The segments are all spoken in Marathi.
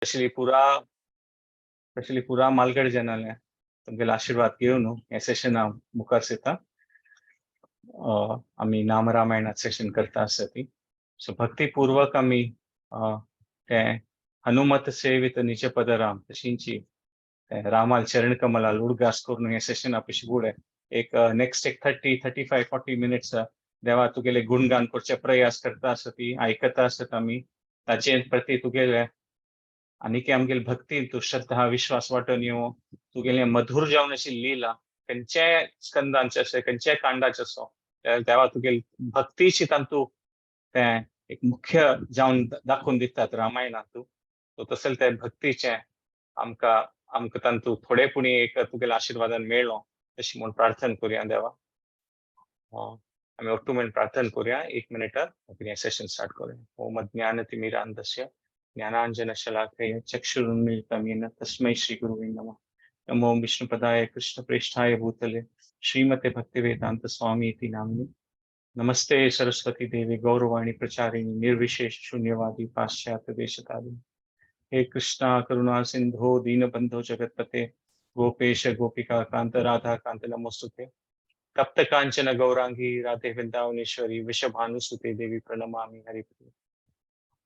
स्पेशली पुरा मालगड जनाले तुमगेलो आशीर्वाद घेवन हे सेशन मुखार सेता. आम्ही नामरामायणात सेशन करता आसती. सो भक्तीपूर्वक आम्ही ते हनुमत सेवित निज पदराम तशींची रामाल चरण कमलाल उडगास करून हे सेशन आपल्याशी फुडें एक नेक्स्ट एक 30-35-40 मिनिट्स देवा तुगेले गुणगान करचे प्रयास करता आसती, आयकता आसत आम्ही ताचे प्रती तुगेले आनी आमगेले भक्ती तू श्रद्धा विश्वास वाटून येवं तुगेले मधुर जावन अशी लीला खंयच्याय स्कंदांचे अशें खंयच्याय कांडाचे असो देवा तुगेली भक्तीची तांतू ते एक मुख्य जावन दाखोवन दितात रामायणात तू तसले ते भक्तीचे आमकां आमकां तांतू थोडेपुणी एक तुगेल्या आशीर्वादान मेळ्ळो अशी म्हणून प्रार्थना करूया देवा. आम्ही ओट्टू मेळून प्रार्थना करूया 1 मिनिटात हे सेशन स्टार्ट करूया. ओम ज्ञानतिमिरान्धस्य ज्ञानाञ्जनशलाकया चक्षुरुन्मीलितं येन तस्मै श्रीगुरुवे नमः. नमो विष्णुपदाय कृष्णप्रेष्ठाय भूतले श्रीमते भक्तिवेदांत स्वामी इति नामिने. नमस्ते सरस्वती देवी गौरवाणी प्रचारिणी निर्विशेष शून्यवादी पाश्चात्य देशतारिणी. हे कृष्णा करुणा सिंधो दीनबंधो जगतपते गोपेश गोपिका कांत राधा कांत नमोस्तुते. तप्त कांचन गौरांगी राधे वृंदावनेश्वरी विषभानुसुते देवी प्रणमामि हरिप्रिय.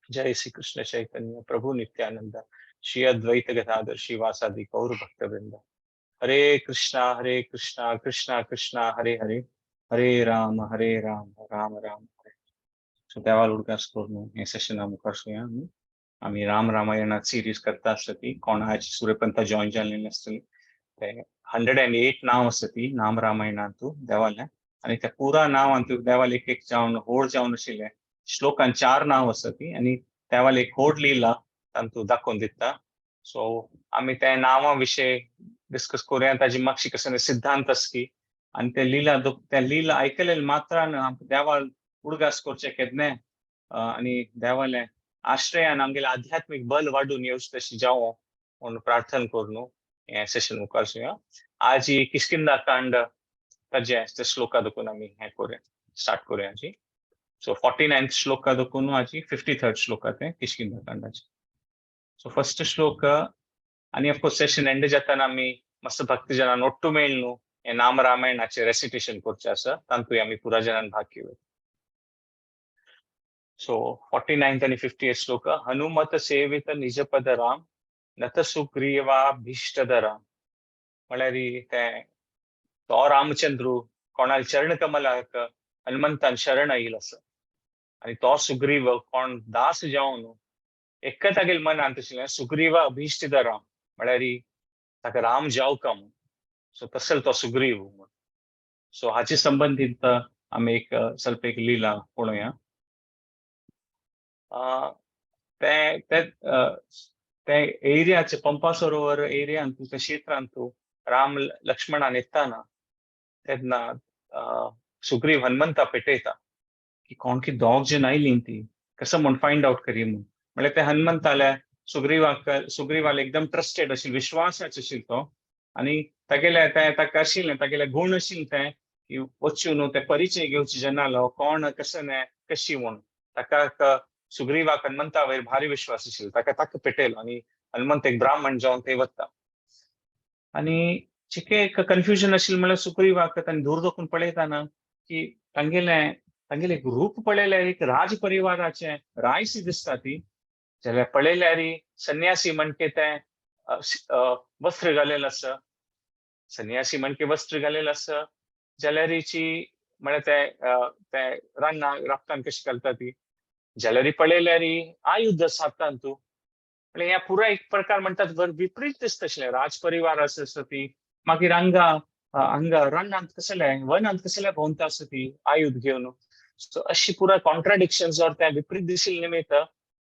जय श्री कृष्ण चैतन्य प्रभु नित्यानंद श्री अद्वैत गदाधर श्रीवासादि गौर भक्तवृंद. हरे कृष्णा कृष्णा कृष्णा हरे हरे हरे राम राम राम हरे. सो देवाल उडगास करून हे सेशन मुखार सुया आम्ही राम रामायणात सिरीज करता आसतली कोण आज सूर्यपंथ जॉइन जाल्लेले आसतली ते 108 नाव आसतली नाम रामायणांत देवाले आणि त्या पुरा नांवांत देवाल एक एक जावन होड जावन आशिल्ले श्लोकान 4 नाव आसतली आणि देवाल एक होड लिहिला तांतू दाखोवन दिता. सो आम्ही त्या नावा विशयी डिस्कस करूया ताजी मागची कसं सिद्धांत असकी आणि त्या लीला ऐकलेले मात्रान देवाल उडगास करचे केदने आणि देवाले आश्रयान आमगेले आध्यात्मिक बल वाढून येवच तशी जावं म्हणून प्रार्थना करून हे सेशन मुखार सुया. आज ही किष्किंधा कांड ताजे श्लोका देखून आम्ही हे करूया स्टार्ट करूया आजी. सो 49th श्लोका देखून आज 53rd श्लोका ते किष्किंधा कांडाचे. सो फर्स्ट श्लोक आणि ऑफकोर्स सेशन एंड जाताना आम्ही मस्त भक्ती जनान ओट्टू मेळून हे नाम रामायणाचे रेसिटेशन करचे आसा तांतूय आम्ही पुरा जनान भाग घेवया. सो 49th आणि 50th श्लोक. हनुमत सेवित निजपद राम नत सुग्रीवाभीष्टदराम. म्हळ्यार ते तो रामचंद्र कोणाल चरण कमलाक हनुमंतान शरण येईल असं आणि तो सुग्रीव कोण दास जावन एक तागेल मनांत आशिल्लें सुग्रीव अभिष्टदराम म्हळ्यार ताका राम जावका म्हूण. सो तसलो तो सुग्रीव म्हूण. सो हाचे संबंधित आम्ही एक ಸ್ವಲ್ಪ एक लीला पळोवया. ते एरियाचे पंपा सरोवर एरियांत त्या क्षेत्रांत राम लक्ष्मणान येताना तेन्ना सुग्रीव हनुमंता पेटयता की कोण की दोग जन आयलीं ती कसं म्हूण फायंड आउट करी म्हूण. म्हळ्यार ते हनुमंताले सुग्रीवाल एकदम ट्रस्टेड आशिल्लो विश्वासाचो आशिल्लो तो आणि ताका आशिल्लें तागेले गुण आशिल्ले ते की वचून ते परिचय घेवचे जनालो कोण कसं ने कशी म्हूण. ताका सुग्रीवाक हनुमंता वयर भारी विश्वास आशिल्लो ताका पेटयलो आणि हनुमंत एक ब्राह्मण जावन थंय वता आणि चिके एक कन्फ्युजन आशिल्लें म्हळ्यार सुग्रीवाक ताणें दूर देखून पळयताना की तांगेले एक रूप पळयल्यार एक राज परिवाराचे रायसी दिसता ती जाल्यार पळयल्यार संन्यासी म्हणके ते वस्त्र घालेलें आसा. संन्यासी म्हणके वस्त्र घालेलें आसा जाल्यार म्हळ्यार ते रानान कशी घालता ती जाल्यार पळयल्यार आयुध साधता तूं. म्हळ्यार ह्या पुरा एक प्रकार म्हणटात विपरीत दिसता आशिल्लें राज परिवार आसा ती मागीर हांगा रानांत कसले वनांत कसले भोंवता आसा ती आयुध घेवन. सो अशी पुरा कॉन्ट्राडिक्शन जर त्या विपरीत दिशिल्ले निमित्त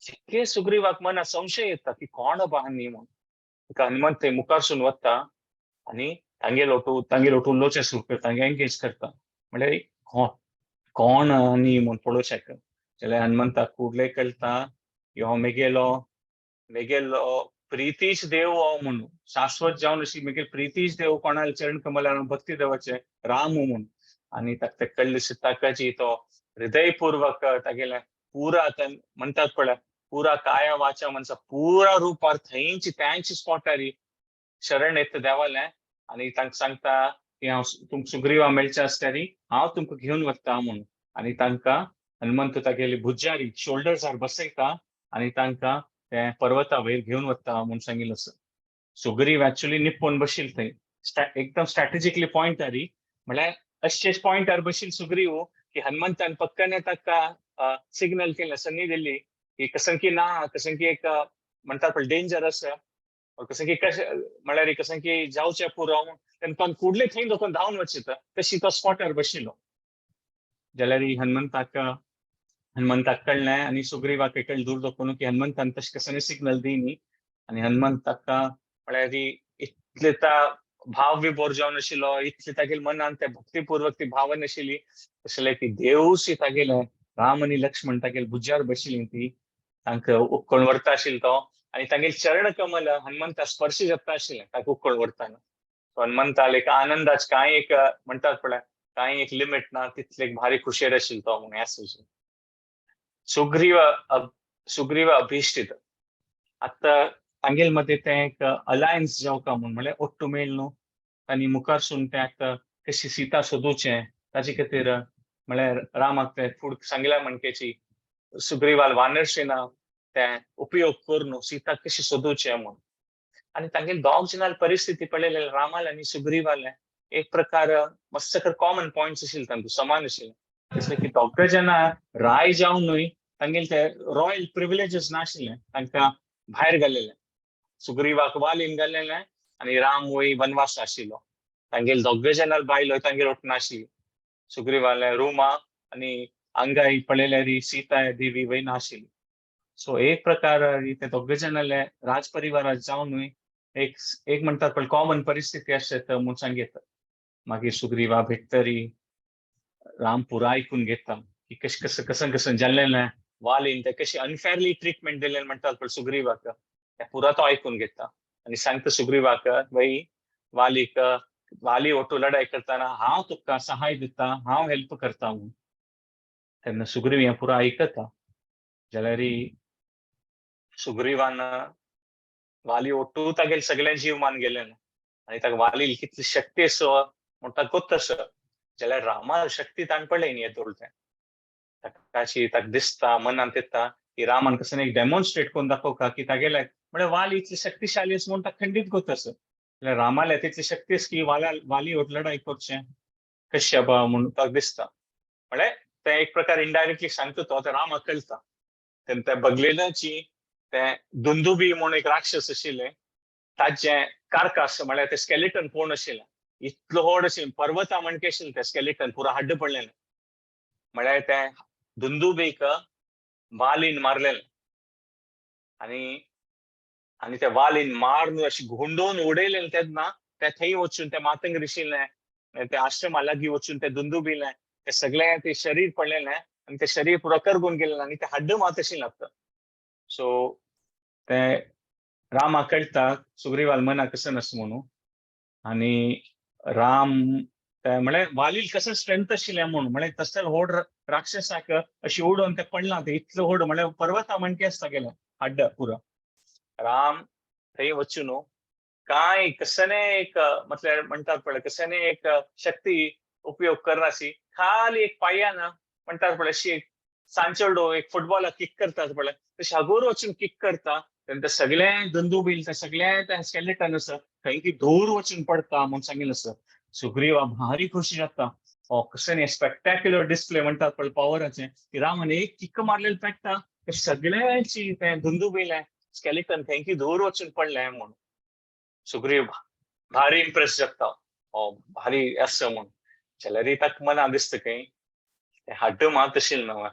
जितके सुग्रीवाक मना संशय येता की कोण बाबा न्ही म्हूण. ताका हनुमंत थंय मुखारसून वता आणि तांगेर उलोवचें सुरू करता एंगेज करता. म्हळ्यार कोण न्ही म्हूण पळोवचें जाल्यार हनुमंताक फुडलें कळटा ह्यो मेगेलो प्रितीश देव हो म्हणून शाश्वत जावन अशी मेगेल प्रितीश देव कोणाल चरण कमलान भक्ती देवाचे राम म्हणून. आणि ताका कळ्ळें ताका जी तो हृदयपूर्वक तागेले पुरा म्हणटात पळय पुरा काया वाचा मनसा पुरा रूपार थंयची त्यांची स्पॉटारी शरण येता देवालें आनी तांकां सांगता की हांव तुमकां सुग्रीवा मेळचे आसतरी हांव तुमकां घेवन वता म्हणून. आनी तांकां हनुमंत तागेली भुजारी शोल्डर्सार बसयता आनी तांकां ते पर्वता वयर घेवन वता म्हणून सांगिल्लें आसा. सुग्रीव ऍक्च्युली निप्पोन बशील थंय एकदम स्ट्रॅटेजिकली पॉइंटारी म्हळ्यार अशेच पॉइंटार बशील सुग्रीव की हनुमंतान पक्कने ताका सिग्नल केलें संदी दिल्ली की कसंकी ना कसंकी एक म्हणटात पळय डेंजर आसा कसंकी कशें म्हळ्यार कसंकी जावचें पुरो तेन्ना कुडले थंय दोन धांवन वचीत तशी तो स्पॉटार बशिल्लो. जाल्यार हनुमंताक कळलें आनी सुग्रीवाक कळलें दूर दोखून की हनुमंतान तशें कसं सिग्नल दी न्ही आनी हनुमंत ताका म्हळ्यार इतले भाव बी बोर जावन आशिल्लो इतले तागेले मनान ते भक्तीपूर्वक ती भावना आशिल्ली तशें की देवूच तागेले राम आनी लक्ष्मण तागेले भुजार बशिल्लीं ती तांकां उखलून व्हरता आशिल्लो तो आनी तागेले चरण कमल हनुमंता स्पर्श जाता आशिल्लें ताका उखलून व्हरताना. हनुमंताल एक आनंदाच कांय एक म्हणटात पळय कांय एक लिमिट ना तितले भारी खुशेर आशिल्लो तो म्हणून ह्या सुग्रीव अभिश्चित आता तांगेल मध्ये ते एक अलायन्स जावका म्हळ्यार ओट्टू मेळ न्हू आनी मुखार सून त्याक कशी सीता सोदूचें ताचे खातीर म्हळ्यार रामाक ते फूड सांगल्या म्हणकेची सुग्रीवाल वानरसेना ते उपयोग करून सीता कशी सोदूचें म्हूण आनी तांगेली दोग जनाल परिस्थिती पळयले रामाल आनी सुग्रीवाल एक प्रकार मस्त कॉमन पॉइंट्स आशिल्ले तांकां समान आशिल्ले जशें की दोग जाणां राय जावनूय तांगेले ते रॉयल प्रिविलेजीस नाशिल्ले तांकां भायर घाल्लेले सुग्रीवाक वालीन घाल्लेले आनी राम वय वनवास आशिल्लो तांगेले दोग जाणां बायलो तांगेर वट नाशिल्ली सुग्रीवाले रुमा आनी अंगाई पळयल्यार सीता देवी वय नाशिल्ली. सो एक प्रकार ते दोग जाणाले राज परिवारात जावनूय एक म्हणटात पण कॉमन परिस्थिती आसत म्हूण सांगीत मागीर सुग्रीवा भेटतरी राम पुरा आयकून घेता की कसं जाल्लेलें वालीन ते कशी अनफेअरली ट्रीटमेंट दिलें म्हणटात पण सुग्रीवाक ते पुरा तो आयकून घेता आनी सांगता सुग्रीवाक वय वाली ओटू लढाई करताना हांव तुका सहाय दिता हांव हेल्प करता म्हणून तेन्ना सुग्रीव हें पुरा आयकता जाल्यार सुग्रीवान वाली ओटू तागेले सगळ्यां जीव मान गेले आनी ताका वाली कितली शक्ती आसो म्हणटा कोत्त आसा जाल्यार रामा शक्ती ताण पडले न्ही येदोळते ताका दिसता मनान येता की रामान कसं एक डेमॉन्स्ट्रेट करून दाखोवका की तागेले म्हणजे वाली इतली शक्तिशाली आसा म्हणून ताका खंडीत कोत्त आसा जाल्यार रामाले तितली शक्ती आसा की वाली ओट लढाई करचें कशें बा म्हणून ताका दिसता म्हळ्यार ते एक प्रकार इनडायरेक्टली सांगता तो रामाक कळटा तेन्ना त्या बगलेनाची ते दुंदुबी म्हणून एक राक्षस आशिल्ले ताजे कार्कास म्हळ्यार ते स्केलेटन पोवन आशिल्लें इतलो व्हड आशिल्लें पर्वता म्हणके आशिल्लें ते स्केलेटन पुरो हड्ड पडलेलें म्हळ्यार ते दुंदुबीक वालीन मारलेलें आनी ते वालीन मारून अशी घुंडोवन उडयलेलें तेन्ना ते थंय वचून ते मातंग रिशिल्लें ते आश्रमा लागीं वचून ते दुंदुबिलें ते सगळें ते शरीर पडलेलें आनी ते शरीर पुरो करगून गेलेलें आनी ते हड्ड मात आशिल्लें आता सो ते रामाक कळटा सुग्रीवाल मना कसं आसा म्हणून आनी राम म्हळ्यार वालील कसं स्ट्रेंथ आशिल्लें म्हणून म्हळ्यार तसले व्हड राक्षसाक अशी उडोवन ते पडला ते इतलो व्हड म्हळ्यार पर्वता म्हणके आसता गेले हड्ड पुरो राम थंय वचून कांय कसने एक म्हटल्यार म्हणटात पळय कसने एक शक्ती उपयोग करनासी खाली एक पांयान म्हणटात पळय अशी सांचोडो एक फुटबॉलाक किक करतात पळय तशें हागोर वचून किक करता तेन्ना सगळे दुंदुबील ते सगळे स्केलेटन आसा थंय ती धूर वचून पडटा म्हणून सांगिल्लें आसा सुग्रीवा भारी खुशी जाता कसं स्पेक्टॅक्युलर डिस्प्ले म्हणटात पळय पॉवराचें की रामान एक किक मारलेलें पेट्टा ते सगळ्यांची ते दुंदुबिले स्केलेटन थंय की धूर वचून पडलें म्हणून सुग्रीव भारी इम्प्रेस जाता भारी आसा म्हणून जाल्यार ताका मना दिसता खंय ते हड्ड मात आशिल्लें न्हू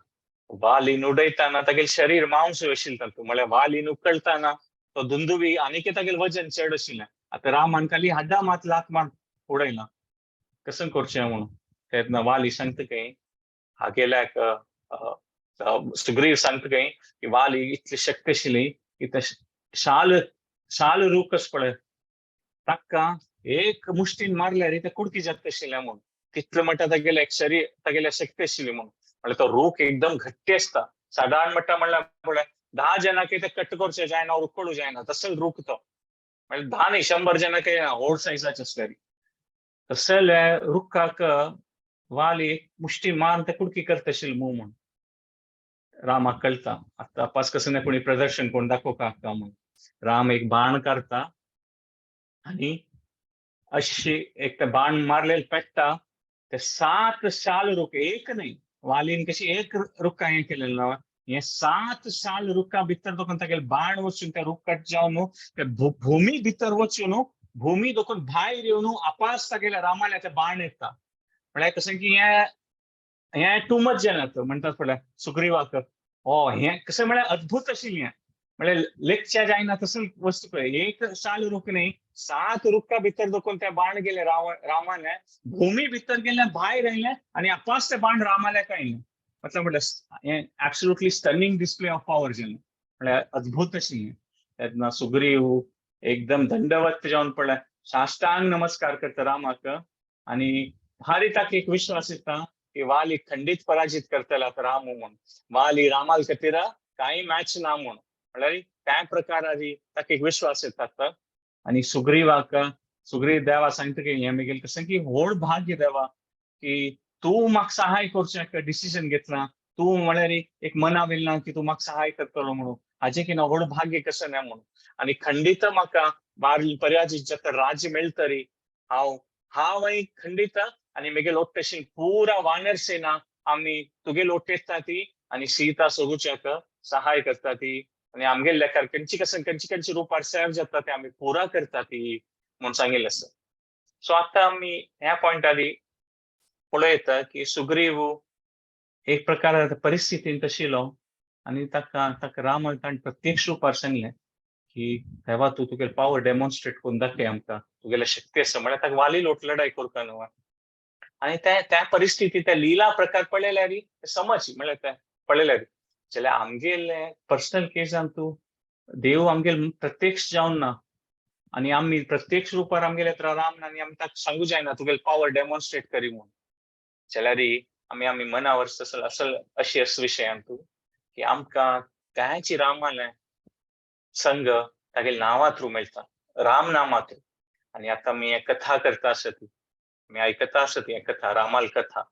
वालीन उडयताना तागेलें शरीर मांस आशिल्लें तातूंत म्हळ्यार वालीन उखलताना तो दुंदुबी आनीक तागेलें वजन चड आशिल्लें आतां रामान खाली हड्डा मात लात मार उडयला कसं करचें म्हणून तेन्ना वाली सांगता खंय हागेल्याक सुग्रीव सांगता खंय की वाली इतली शक्ती आशिल्ली की ते शाल रूख आसा पळय ताका एक मुश्टीन मारल्यार ते कुडकी जाता आशिल्लें म्हणून तितले म्हणटा तागेले एक शरीर तागेल्या शक्ती आशिल्ली म्हणून म्हळ्यार तो रूख एकदम घट्टी आसता सादारण म्हणटा म्हणल्यार पळय 10 जनांक ते कट करचे जायना रुखडू जायना तसं रुखतो म्हणजे 10 नाही 100 जनांक होड सायजाचे असल्यारी तसं रुखाक वाली मुष्टी मारून ते कुडकी करतशील मू म्हण रामाक कळता आता तपास कसं नाही कोणी प्रदर्शन कोण दाखवका का म्हणून राम एक बाण करता आणि अशी एक ते बाण मारलेलं पेटता ते 7 साल रुख एक नाही वालीन कशी एक रुख हे केलेलं ना हे 7 साल रुखा भितर दोन तागेले बाण वचून त्या रुखात जावन ते भूमी भितर वचून भूमी दोन भायर येवन आपास तागेल्या रामाला ते बाण येता म्हळ्यार कसं की हे टू मच जेनात म्हणतात पळय सुग्रीवाक हे कसं म्हळ्यार अद्भुत आशिल्लें म्हळ्यार लेखच्या जायना तसं वस्तू पळय एक साल रुख नाही 7 रुखा भितर दोन ते बाण गेले रामान भूमी भितर गेले भायर आयले आणि आपास ते बाण रामाला आयले मतलब म्हटलं absolutely stunning display of power जेन्ना म्हळ्यार अद्भुत आशिल्लें तेन्ना सुग्रीव एकदम दंडवत जावन पळय साष्टांग नमस्कार करता रामाक आणि भारी ताका एक विश्वास येता की वाली खंडित पराजित करतला राम म्हणून वाली रामाल खातीर काही मॅच ना म्हणून म्हळ्यार त्या प्रकारारी ताका एक विश्वास येता आणि सुग्रीव देवा सांगता की हे मेगेल कसं की व्हड भाग्य देवा की तू म्हाका सहाय करचें डिसिजन घेतला तू म्हळ्यार एक मना विलना की तू म्हाका सहाय करतलो म्हणून हाजे की व्हड भाग्य कसं नाही म्हणून आणि खंडित म्हाका पराजित जाता राज्य मेळटरी हांव खंडित आणि मेगेल ओट्टशी पुरा वानर सेना आम्ही तुगेल ओट्टेता ती आणि सीता सोगुच्याक सहाय करता ती आणि आमगेल लेखार खंयची रुपार सेव जाता ते आम्ही पुरा करता ती म्हणून सांगिल्लें आसा सो आता आम्ही ह्या पॉइंटारी पळयता की सुग्रीव एक प्रकार परिस्थितीन तशिलो आणि ताका राम ताणें प्रत्यक्ष रुपार सांगलें की देवा तू तुगेल पॉवर डेमॉन्स्ट्रेट करून दाखय आमकां तुगेल्या शक्ती आसा म्हळ्यार ताका वाली लढाई करता न्हू आणि त्या परिस्थितीत त्या लीला प्रकार पळयल्यार समज म्हळ्यार ते पळयल्यार जाल्यार आमगेले पर्सनल केसान तू देव आमगेल प्रत्यक्ष जावन ना आणि आम्ही प्रत्यक्ष रुपार आमगेले राम आणि आमी ताका सांगू जायना तुगेल पॉवर डेमॉन्स्ट्रेट करी म्हणून जाल्यार आम्ही मनावर असल अशी विशय तू की आमकां त्याची रामाले संघ तागेल नांवा थ्रू मेळटा राम नामा थ्रू आणि आता मी एक कथा करता आसत मी आयकता आसत हे कथा रामाल कथा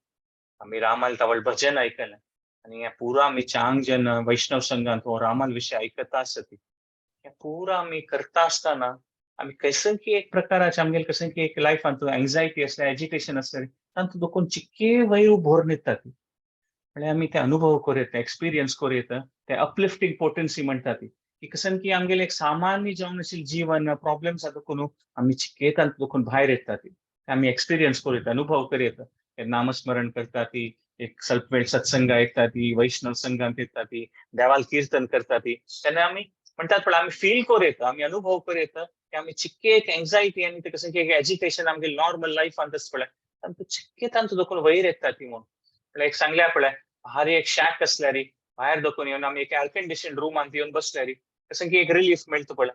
आम्ही रामाल तावळ भजन ऐकलें आणि हे पुरा आमी चांग जन वैष्णव संघात हो रामाल विषय आयकता आसत हे पुरा आमी करता आसतना आमी कैसन की एक प्रकाराचे आमगेल कैसन की एक लायफान एंजायटी असलें एजिटेशन असलें तांतूं दोन चिक्के वयर भोरून येता ती म्हळ्यार आमी ते अनुभव करूं एक्सपिरियन्स करूं ते अपलिफ्टिंग पोटेन्सी म्हणटा ती की कसन की आमगेले एक सामान्य जावन आशिल्लें जीवन प्रॉब्लेम्स देखून आमी चिक्के तांतूं देखून भायर येता ती आमी एक्सपिरियन्स करूं अनुभव करूं नामस्मरण करता ती एक ಸ್ವಲ್ಪ वेळ सत्संग ऐकता ती वैष्णव संघात येता ती देवाल कीर्तन करता ती तेन्ना आमी म्हणटात पण आमी फील करूं येता आमी अनुभव करूं येता की आमी चिक्के एक एंजायटी आनी ते कशें की एक एजिटेशन आमगे नॉर्मल लायफान तस पळय तांतूं चिक्के तांतूं देखून वयर येता ती म्हणून म्हळ्यार एक सांगल्या पळय भारी एक शॅक असल्यारी भायर देखून येवन आमी एक एअर कंडिशन रूमांत येवन बसल्यारी कशें की एक रिलीफ मेळटा पळय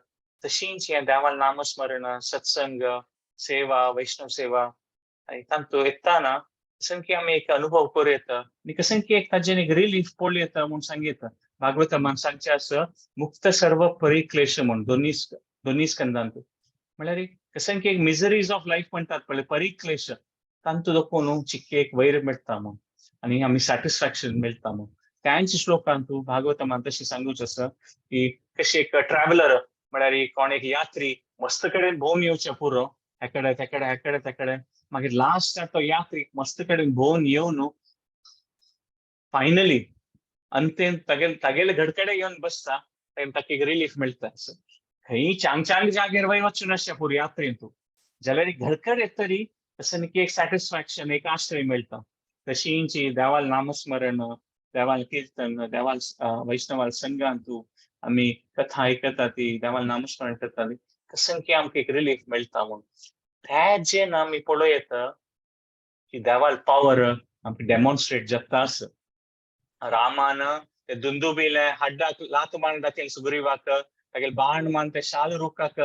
तशींच हें देवाल नामस्मरण सत्संग सेवा वैष्णव सेवा आणि तांतूं येताना कशें की आमी एक अनुभव करूं येता आनी कशें की एक ताजेर एक रिलीफ पडूं येता म्हूण सांगिता भागवतान सांगचें आसा मुक्त सर्व परिक्लेश म्हूण दोनी स्कंदांत म्हळ्यार कशें की एक मिजरीज ऑफ लायफ म्हणटात पळय परिक्लेश तांतूं देखून चिक्के एक वयर मेळटा म्हूण आनी आमी सॅटिस्फॅक्शन मेळटा म्हूण त्यांच श्लोकांत भागवतान तशें सांगूच आसा की कशें एक ट्रॅव्हलर म्हळ्यार कोण एक यात्री मस्त कडेन भोवून येवचें पुरो हेकडे मागीर लास्ट तो यात्रीक मस्त कडेन भोवून येवन फायनली अंतेन तागेले घडकडे येवन बसता ताका एक रिलीफ मेळटा खंय चांग जागेर वयर वचून अशें पुरो यात्रेन तूं जाल्यार घडकड येतरी तशें की एक सॅटिस्फॅक्शन एक आश्रय मेळटा तशींच देवाल नामस्मरण देवाल कीर्तन देवाल वैष्णवाल संघांत आमी कथा आयकता ती देवाल नामस्मरण करता ती कशें की आमकां एक रिलीफ मेळटा म्हूण ते जेन आमी पळयता की देवाल पॉवर आमकां डेमॉन्स्ट्रेट जाता आसा रामान ते दुंदुबिले हड्डाक लात मारून दाखयलें सुग्रीवाक तागेले बाण मान ते शाल रुखाक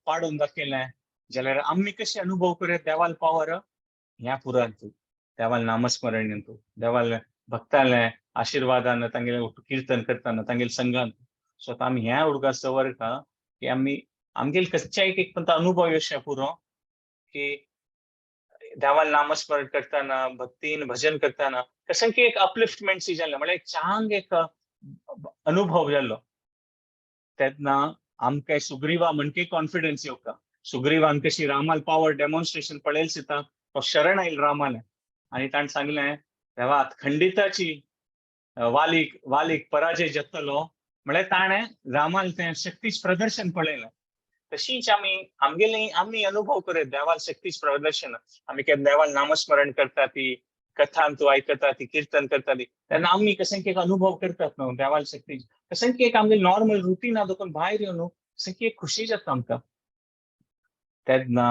पाडून दाखयलें जाल्यार आमी कशें अनुभव करूं देवाल पॉवर ह्या पुरांत देवाल नामस्मरण देवाल भक्ताले आशीर्वादान तांगेले कीर्तन करताना तांगेले संघान सो आमी ह्या उडगास दवरता की आमी आमगेल कच्च्या एक पण अनुभव येवशे पुरो की देवाल नामस्मरण करताना भक्तीन भजन करताना कशें की एक अपलिफ्टमेंट सी जाल्लें म्हळ्यार एक चांग एक अनुभव जाल्लो तेन्ना आमकां सुग्रीवा म्हणके कॉन्फिडन्स येवका सुग्रीवान कशी रामाल पावर डेमॉन्स्ट्रेशन पळयल सिता तो शरण आयल रामाले आनी ताणें सांगलें देवा खंडिताची वालीक वालीक पराजय जातलो म्हळ्यार ताणें रामाल तें शक्तीच प्रदर्शन पळयलें तशीच आमी अनुभव करत देवाल शक्तीच प्रदर्शन आमी केन्ना देवाल नामस्मरण करता ती कथा तूं आयकता ती कीर्तन करता ती तेन्ना आमी कशें एक अनुभव करतात न्हू देवाल शक्ती कशें की एक आमगे नॉर्मल रुटीन आहा देखून भायर येवन न्हू कशें की एक खुशी जाता आमकां तेन्ना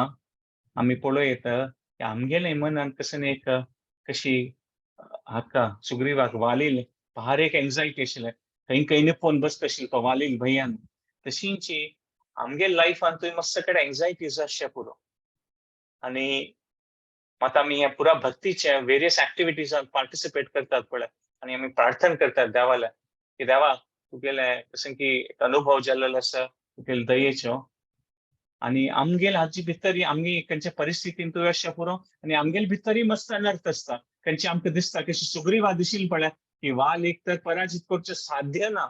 आमी पळयता की आमगेले मनान कशें एक कशी हाका सुग्रीवाक वालील भार एक एंजायटी आशिल्लें खंय खंय निपोवन बसता आशिल्लो तो वालील भयान तशींची आमगे लायफान तुवें मातसो कडेन एंजायटीज आसचे पुरो आनी मात आमी ह्या पुरा भक्तीचे वेरियस एक्टिविटीजान पार्टिसिपेट करतात पळय आनी आमी प्रार्थना करतात देवाले की देवा तुगेले कशें की एक अनुभव जाल्लो आसा तुगेले दयेचो आनी आमगेल हाची भितर आमगे खंयच्या परिस्थितीन तुवें अशें पुरो आनी आमगेल भितरय मस्त अनर्थ आसता खंयचे आमकां दिसता कशी सुग्रीवा दिशिल्ली पळय की वाल एक तर पराजीत करचें साध्य ना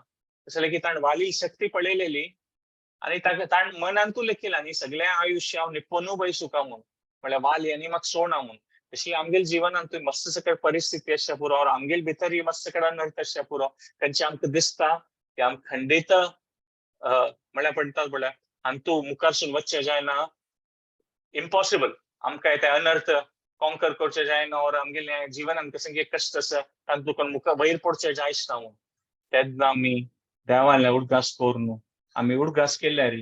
तशें की ताणें वाली शक्ती पळयलेली आनी ताणें मनांतूय लेखिल्लें आनी सगळ्या आयुश्य हांव निप्पोनू बैसुका म्हूण म्हळ्यार वाली आनी म्हाका सोडना म्हूण तशी आमगेल जिवनांत तुवें मस्त सकयल परिस्थिती आसचे पुरो और आमगेल भितरय मस्त सकयल अनर्थ आसचे पुरो खंयचे आमकां दिसता की आमी खंडीत म्हळ्यार पडटा पळय आनी तूं मुखारसून वचचें जायना इम्पॉसिबल आमकां ते अनर्थ कॉन्कर करचें जायना और आमगेले जिवनान कशें की कश्ट आसा तातूंत तुका मुखार वयर पडचें जायच ना म्हूण तेन्ना आमी देवाले उडगास करून आमी उडगास केल्यार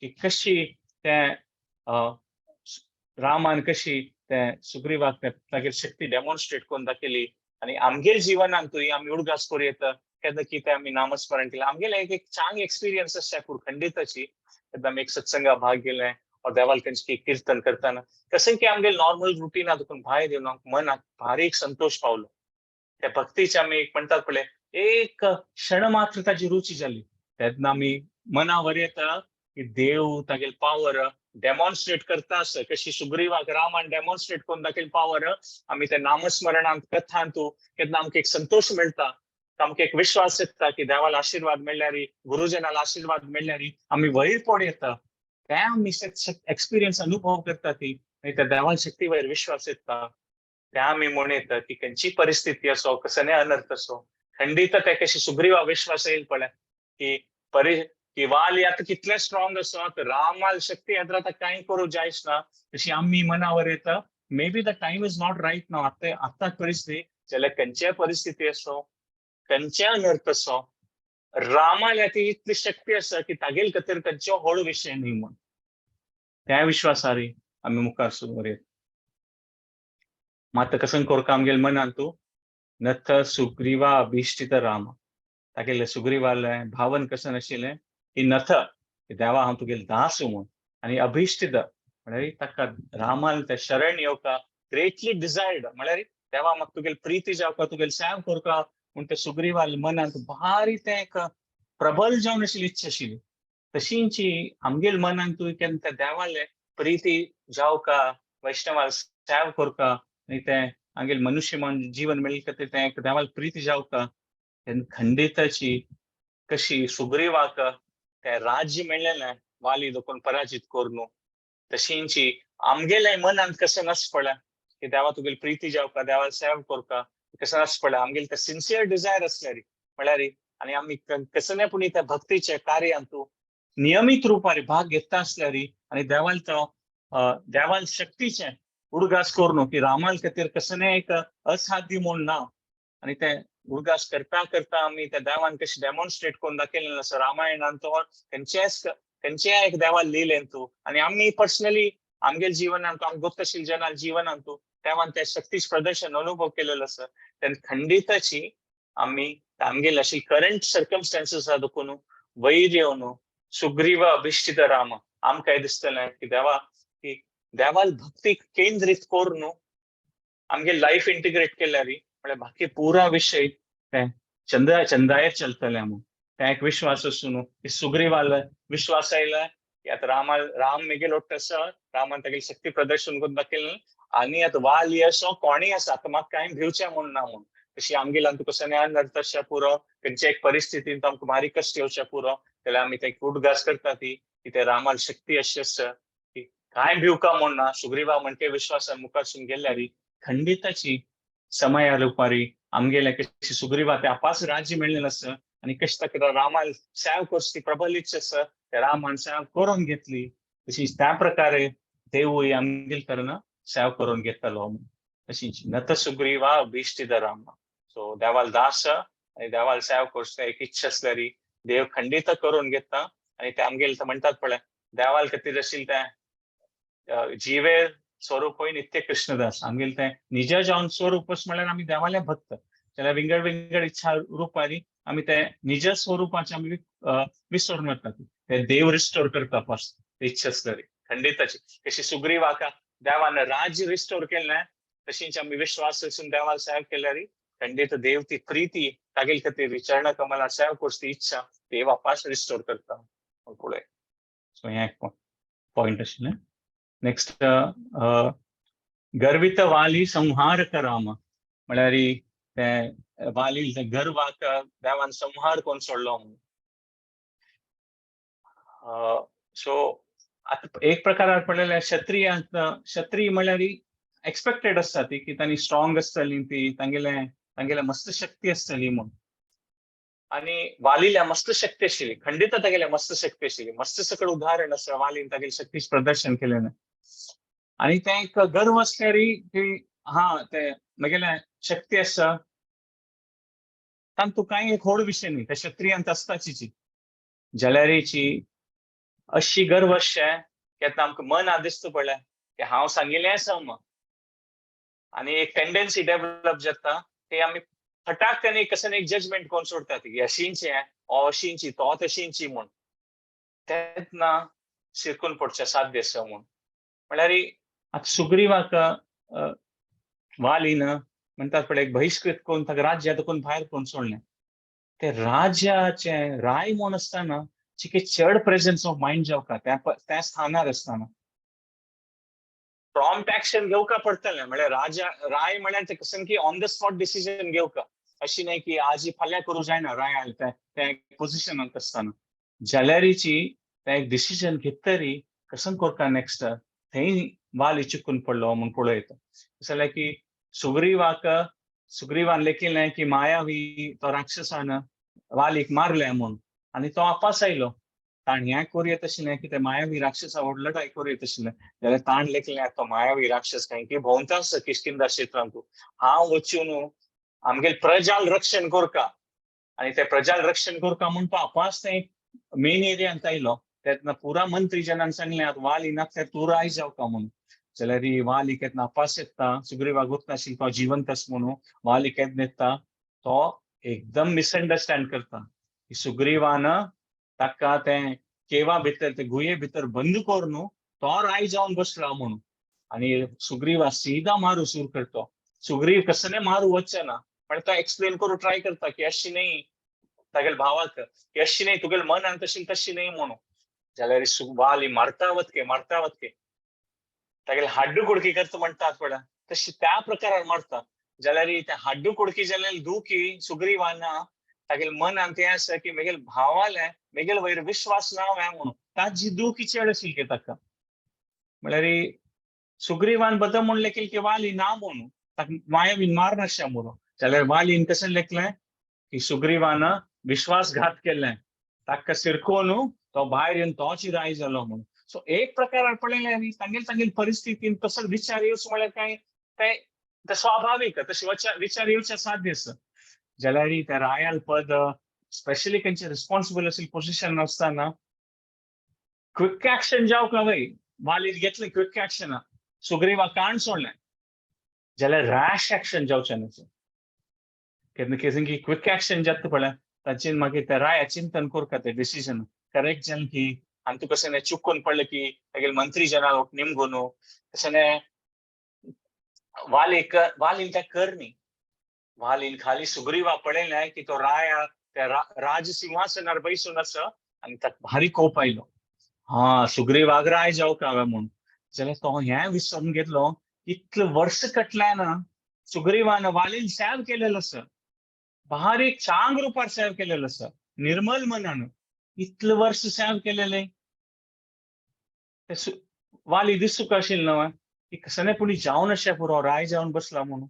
की कशी तें रामान कशी तें सुग्रीवाक तागेली शक्ती डेमॉन्स्ट्रेट करून दाखयली आनी आमगेल जिवनांतूय आमी उडगास करूं येता केन्ना कितें आमी नामस्मरण केलें आमगेले एक चांग एक्सपिरियन्स आसचे पूण खंडिताची केन्ना आमी एक सत्संगा भाग गेले और देवाल खंयची कीर्तन करताना कशें की आमगेल नॉर्मल रुटीना देखून भायर येवन मनाक भारी एक संतोष पावलो त्या भक्तीचे आमी एक म्हणटात पळय एक क्षण मात्र ताची रुची जाली तेन्ना आमी मना वर येता की देव तागेल पावर डेमॉन्स्ट्रेट करता आसता कशी सुग्रीवाक रामान डेमॉन्स्ट्रेट करून दाखयली पावर आमी ते नामस्मरणांत कथांतू केन्ना आमकां एक संतोष मेळटा आमकां एक विश्वास येता की देवाला आशीर्वाद मेळ्ळ्यार गुरुजनाला आशीर्वाद मेळ्ळ्यार आमी वयर पड येता ते आमी एक्सपिरियन्स अनुभव करता ती त्या देवाल शक्ती वयर विश्वास येता ते आमी म्हणयता की खंयची परिस्थिती असो कसले अनर्थ असो खंडित ते कशी सुग्रीवा विश्वास येईल पळय की वाल आता कितले स्ट्रॉंग असो रामाल शक्ती येता आतां कांय करूं जायच ना तशी आमी मनावर येता may be the time is not right नाव आतां परिस्थिती जाल्यार खंयच्याय परिस्थिती असो खंयचे अनर्थ असो रामाल ती इतली शक्ती आसा की तागेल खातीर खंयचो व्हड विशय न्ही म्हूण त्या विश्वासार आमी मुखार सुरू येता मात कसन कोरका आमगेल मनांतू नथ सुग्रीवा अभिष्टित राम तागेले सुग्रीवाले भावन कसन आशिल्लें की नथ देवा हांव तुगेले दास म्हूण आनी अभिष्टित म्हळ्यार ताका रामाल ते शरण येवका ग्रेटली डिजायर्ड म्हळ्यार देवा म्हाका तुगेली प्रीती जावका तुगेले सेवा करता म्हूण ते सुग्रीवाल मनांत भारी तें एक प्रबल जावन आशिल्ली इच्छा आशिल्ली तशींची आमगेल मनांतूय केन्ना त्या देवाले प्रीती जावका वैष्णवाल सेवा करता आनी तें आमगेल मनुष्य जीवन मेळ्ळे खातीर तें एक देवाल प्रीती जावका तेन्ना खंडिताची कशी सुग्रीवाक तें राज्य मेळ्ळेलें वाली देखून पराजीत करून तशींची आमगेले मनांत कशें आस पळय की देवा तुगेली प्रीती जावका देवाल सेवा करता कशें आस पळय आमगेले ते सिन्सियर डिजायर आसल्यार म्हळ्यार आनी आमी कसले पूण त्या भक्तीचे कार्यांतू नियमीत रुपार भाग घेता आसल्यार आनी देवाल तो देवाल शक्तीचे उडगास करून की रामाल खातीर कसले एक असाध्य म्हूण ना आनी ते उडगास करता करता आमी त्या देवान कशें डेमॉन्स्ट्रेट करून दाखयलें आसा रामायणांत तो खंयचेय एक देवाल लिहिलें तूं आनी आमी पर्सनली आमगेल जिवनांत आमकां गोप्त आशिल्ल्या जनाल जिवनांतू देवान त्या शक्तीच प्रदर्शन अनुभव केलेलो आसा तेन्ना खंडिताची आमी आमगेल अशी करंट सर्कमस्टान्सीस आहा देखून वयर येवन सुग्रीव अभिष्टित राम आमकां दिसतलें की देवाल भक्तीक केंद्रीत करून आमगे लायफ इंटिग्रेट केल्यार म्हळ्यार बाकी पुरा विषय ते चंद्रायर चलतले म्हणून ते एक विश्वास आसूं की सुग्रीवाल विश्वास आयला की आता राम मेगेल तसं रामान तागेली शक्ती प्रदर्शन करून दाखयलें आनी आता वाली असो कोणीय आसा आता म्हाका कांय भिवचें म्हूण ना म्हूण तशी आमगेला तुका सन्यान नरतशें पुरो खंयच्या एक परिस्थितींत आमकां मारी कश्ट येवचें पुरो जाल्यार आमी ते उडगास करता ती की ते रामाल शक्ती अशी आसा की कांय भिवका म्हूण ना सुग्रीवा म्हणटे विश्वासान मुखारसून गेल्यार खंडिताची समय रुपारी आमगेले कशी सुग्रीवा ते आपास राज्य मेळलेलें आसा आनी कशें ताका रामाल सेव करची प्रबलीच आसा त्या रामान सेव करून घेतली तशी त्या प्रकारे देवूय आमगेल करना सेव करून घेतलो तशीच नत सुग्रीवा भीष्टिद राम सो देवाल दास आनी देवाल सेव करची एक इच्छा आसल्यारी देव खंडित करून घेता आनी ते आमगेल म्हणटात पळय देवाल खातीर आशिल्ले ते जिवे स्वरूप होय नित्य कृष्णदास आमगेल ते निज जावन स्वरूप म्हळ्यार आमी देवाले भक्त जाल्यार विंगड विंगड इच्छा रुपारी आमी ते निज स्वरूपाचे आमी विसरून वतात ते देव रिस्टोर करता फर्स्ट इच्छा आसल्यारी खंडिताची कशी सुग्रीवाका देवान राज्य रिस्टोर केलें तशीच आमी विश्वास असून देवाल सेव केल्यारी खंडित देव ती प्रीती तागेल खातीर चरण कमला सेव करची इच्छा देव वापस रिस्टोर करता पुढे सो हे एक पॉइंट आशिल्लें नेक्स्ट गर्वित वाली संहारक राम म्हळ्यार ते वाली गर्वाक देवान संहार कोण सोडलो सो आता एक प्रकार पडलेले क्षत्रिय म्हळ्यार एक्सपेक्टेड आसता ती की तांणी स्ट्रॉंग आसतली ती तांगेले मस्त शक्ती आसतली म्हूण आनी वालील्या मस्त शक्ती आशिल्ली खंडित तागेले मस्त शक्ती आशिल्ली मस्त सकळ उदाहरण आसा वालीन तागेले शक्तीचे प्रदर्शन केलें आनी ते एक गर्व आसल्यारी की हा ते म्हगेले शक्ती आसा तांतू कांय एक व्हड विशय न्ही त्या क्षत्रियांत आसताची जाल्यारीची अशी गर्व अशें की आतां आमकां मन दिसता पळय की हांव सांगिल्लें आसा आनी एक टेंडन्सी डेव्हलप जाता ते आमी फटाकन एक जजमेंट कोण सोडतात की अशींची अशींची तो तशींची म्हूण तेन्ना शिरकून पडचें साध्य आसा म्हूण म्हळ्यार आतां सुग्रीवाक वालीन म्हणटात पळय एक बहिष्कृत करून ताका राज्यातून भायर कोण सोडलें ते राज्याचे राय म्हूण आसतना चिके चड प्रेझन्स ऑफ मायंड जावका त्या स्थानार आसतना प्रॉम्प्ट एक्शन घेवका पडटलें म्हळ्यार राय म्हळ्यार ते सामकी ऑन द स्पॉट डिसिजन घेवका अशी न्हय की आज फाल्यां करूं जायना राय आयले ते पोजिशनांत आसतना जाल्यारीची ते एक डिसिजन घेतरी कसं करता नेक्स्ट थंय वाल चिकून पडलो म्हूण पळयता जाल्यार की सुग्रीवान लेखिल्लें की मायावी तो राक्षसान वालीक मारलें म्हूण आनी तो आपास आयलो ताण हें करूं आशिल्लें की ते मायावी राक्षसा व्हड लढाई करूं आशिल्लें जाल्यार ताण लेखिल्लें तो मायावी राक्षस खंय की भोंवता आसा किष्किंधा क्षेत्रांत हांव वचून आमगेल प्रजाल रक्षण करता आनी ते प्रजाल रक्षण करता म्हूण तो आपास ते मेन एरियांत आयलो तेन्ना पुरा मंत्री जनांक सांगलें आतां वाल इनाक तूं राय जावका म्हणून जाल्यार वाल केन्ना आपास येता सुग्रीवाक गुर्त तो जिवंत आसा म्हणून वाल केन्ना येता तो एकदम मिसअंडरस्टँड करता की सुग्रीवान ताका ते केवा भितर ते गुये भितर बंद कर न्हू तो राय जावन बसला म्हणून आनी सुग्रीवा सीधा मारू सुरू करतो सुग्रीव कसले मारू वचचे ना पण तो एक्सप्लेन करू ट्राय करता की अशी न्ही तागेल भावाक की अशी न्ही तुगेल मन तशी न्ही म्हणून जाल्यार वाल मारता वतके तागेले हाड्डू कुडकी करता म्हणटात पळय तशी त्या प्रकारान मारता जाल्यार त्या हाड्डू कुडकी जाल्यार दुखी सुग्रीवाना तागेल मन तें आसा की म्हगेल भावाले म्हगेल वयर विश्वास ना म्हणून ताजी दुखी चड आशिल्ली ताका म्हळ्यार सुग्रीवान बद्दल म्हूण लेखिल्लें की वाली ना म्हणून ताका मायावीन मारनाशें म्हणून जाल्यार वालीन कशें लेखलें की सुग्रीवान विश्वासघात केलें ताका सिरकोवन तो भायर येवन तोच राय जालो म्हणून सो एक प्रकार पळयलें तांगेल परिस्थितीन तसो विचार येवचो म्हळ्यार ते स्वाभाविक तशें विचार येवचे साध्य आसा जाल्यार त्या रायाल पद स्पेशली खंयचे रिस्पॉन्सिबल आशिल्ले पोजिशन आसतना क्विक एक्शन जावका वय वालीन घेतलें क्विक एक्शन सुग्रीवा काण सोडलें जाल्यार रॅश एक्शन जावचें न्हय केन्ना की क्विक एक्शन जाता पळय ताचेर मागीर त्या राया चिंतन करता ते डिसिजन करेक्ट जालें की आनी तुका कशें चुकून पडलें की तागेले मंत्री जनाक निमगो न्हू तशें वालीन तें कर न्ही वालीन खाली सुग्रीवा पळयलें की तो राया त्या राज सिंहासनार बसून आसा आनी ताका भारी कोप आयलो. हा सुग्रीवाक राय जावंक हांवें म्हूण. जाल्यार तो हें विसरून गेलो इतलें वर्स कटल्यान सुग्रीवान वालीन सेव केलेलो आसा. बारीक चांग रुपार सेव केलेलो आसा. निर्मल मनान इतलें वर्स सेव केलेलें. वाली दिसूंक आशिल्लो न्हय की कसले पुणी जावन अशें पुरो राय जावन बसला म्हणून.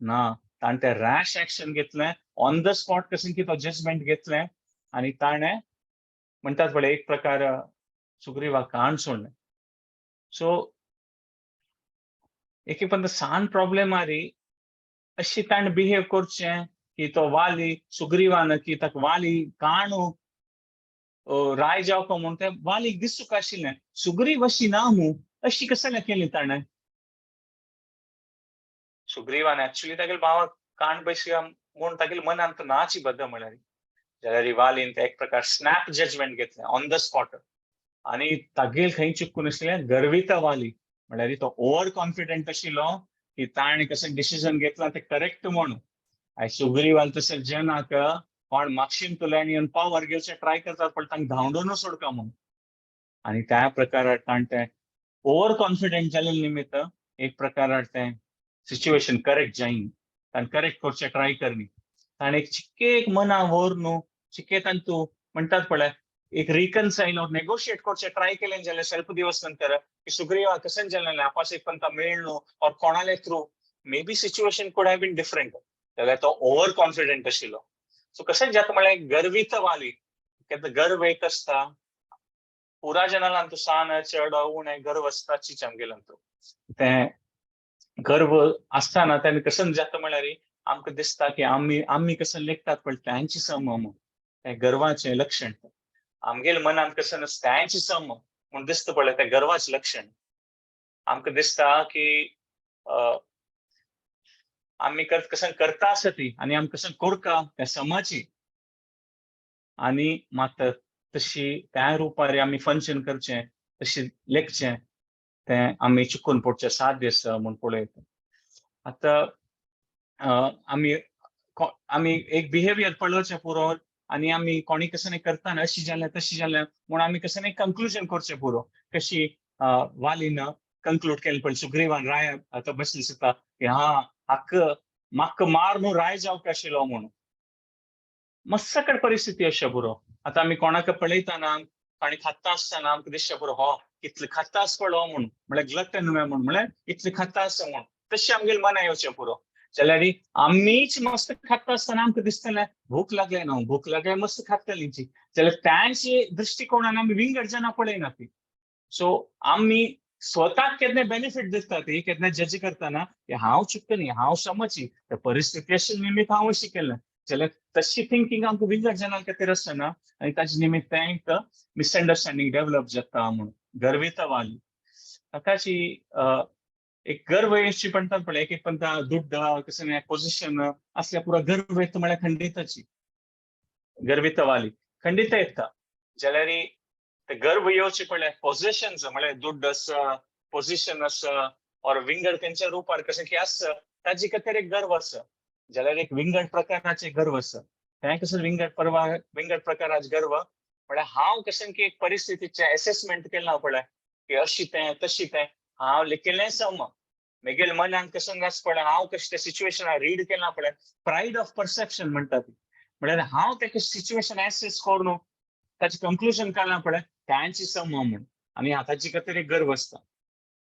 ना, ताणें तें रॅश एक्शन घेतलें. ऑन द स्पॉट कशें की तो जजमेंट घेतलें आनी ताणें म्हणटात पळय एक प्रकार सुग्रीवाक काण सोडलें. सो एक पण सान प्रॉब्लेम आरी अशी ताणें बिहेव करचें की तो वाली सुग्रीवान की ताका वाली काणू राय जावको म्हूण तें वालीक दिसूंक आशिल्लें. सुग्रीव अशी ना न्हू, अशी कशें केली ताणें. सुग्रीवान एक्चुअली तागेले भावाक काण बसया म्हूण तागेले मनांत तो नाची बद्द म्हळ्यार जाल्यार वालीन ते एक प्रकार स्नॅप जजमेंट घेतलें ऑन द स्पॉट आनी तागेल खंय चिकून आशिल्लें गर्विता वाली म्हळ्यार तो ओव्हर कॉन्फिडंट आशिल्लो की ताणें कशें डिसिजन घेतलां तें करेक्ट म्हूण. सुग्रीवाल तशें जेनाक कोण म्हापशीन तुल्यांनी येवन पावर घेवचे ट्राय करतात पण तांकां धांवडूनच सोडका म्हूण. आनी त्या प्रकारार ताणें तें ओव्हर कॉन्फिडंट जाल्ले निमित्त एक प्रकारार तें सिच्युएशन करेक्ट जायना. ताणें करेक्ट करचें ट्राय करनी. ताणें एक चिक्के एक मना व्हर न्हू चिक्के तूं म्हणटात पळय एक रिकन्साइल और नेगोशिएट करचें ट्राय केलें जाल्यार स्वल्प दिवस नंतर की सुग्रीवा कशें जालें आपास एक पंता मेळ न्हू और कोणाले थ्रू मे बी सिच्युएशन कुड हॅव बीन डिफरंट. जाल्यार तो ओव्हर कॉन्फिडंट आशिल्लो. सो कशें जाता म्हळ्यार गर्वीत वाली केन्ना गर्व एक आसता पुरा जनालांतू सान चड उणें गर्व आसता चिच आमगेलांतू. तें गर्व आसतना तेन्ना कशें जाता म्हळ्यार आमकां दिसता की आमी कशें लेखतात पण त्यांची सम म्हूण तें गर्वाचें लक्षण. आमगेल मनांत कशें नासता त्यांची सम म्हूण दिसता पळय तें गर्वाचें लक्षण. आमकां दिसता की आमी कशें करता आसा ती आनी आमी कशें करता त्या समाची आनी मात तशी त्या रुपार आमी फंक्शन करचें तशी लेखचें तें आमी चिकून पडचें साध्य आसा म्हूण पळयता. आतां आमी एक बिहेवियर पळोवचें पुरो आनी आमी कोणी कशें करतना अशी जालें तशी जालें म्हूण आमी कशें कंक्लुजन करचें पुरो. कशी वालीन कंक्लूड केलें पळय सुग्रीवान राय आतां बसली आसता की म्हाका मार न्हू राय जावंक आशिल्लो म्हूण. मस्सकड परिस्थिती अशें पुरो. आतां आमी कोणाक पळयतना ताणें खाता आसतना आमकां दिसचें पुरो हो कितलें खाता आसा पळय म्हूण म्हळ्यार ग्लटन म्हळ्यार इतलें खाता आसा म्हूण तशें आमगेलें मन येवचें पुरो. जाल्यार आमीच मस्त खाता आसतना आमकां दिसतलें भूक लागले न्हू भूक लागल्यार मस्त खातलीं ती जाल्यार त्याचे दृश्टिकोणान आमी विंगड जाणां पळयना ती. सो आमी स्वताक केन्ना बेनिफीट दिसता ती केन्ना जज करतना की हांव चुकता न्ही हांव समची परिस्थिती अशी निमित्त हांव अशी केलें जाल्यार तशी थिंकींग आमकां विंगड जाणां खातीर आसना आनी ताचे निमित्त एक मिसअंडरस्टँडींग डेव्हलप जाता म्हूण गर्विता वाली. ताकाची एक गर्व येवची म्हणटात पळय एक पंता दुड्ड कसं पोझिशन असल्या पुरो गर्व येता म्हळ्यार खंडिताची गर्विता वाली खंडित येता. जाल्यार ते गर्व येवचे पळय पोझिशन्स म्हळ्यार दुड्ड आसा पोझिशन आसा और विंगड तेंच्या रुपार कशें की आसा ताजे खातीर एक गर्व आसा. जाल्यार एक विंगड प्रकाराचे गर्व आसा. तें कशें विंगड प्रकाराचे गर्व म्हळ्यार हांव कशें की एक परिस्थितीचें असेसमेंट केलां पळय की अशी तें तशी तें हांव लिखिल्लें सम म्हगेल मनान कशें आसा पळय हांव कशें तें सिच्युएशन रीड केलां पळय प्रायड ऑफ परसेप्शन म्हणटा ती. म्हळ्यार हांव तें सिच्युएशन एसेस करून ताचें कंक्लुजन काडलां पळय त्यांची सम म्हूण आनी ताचे खातीर एक गर्व आसता.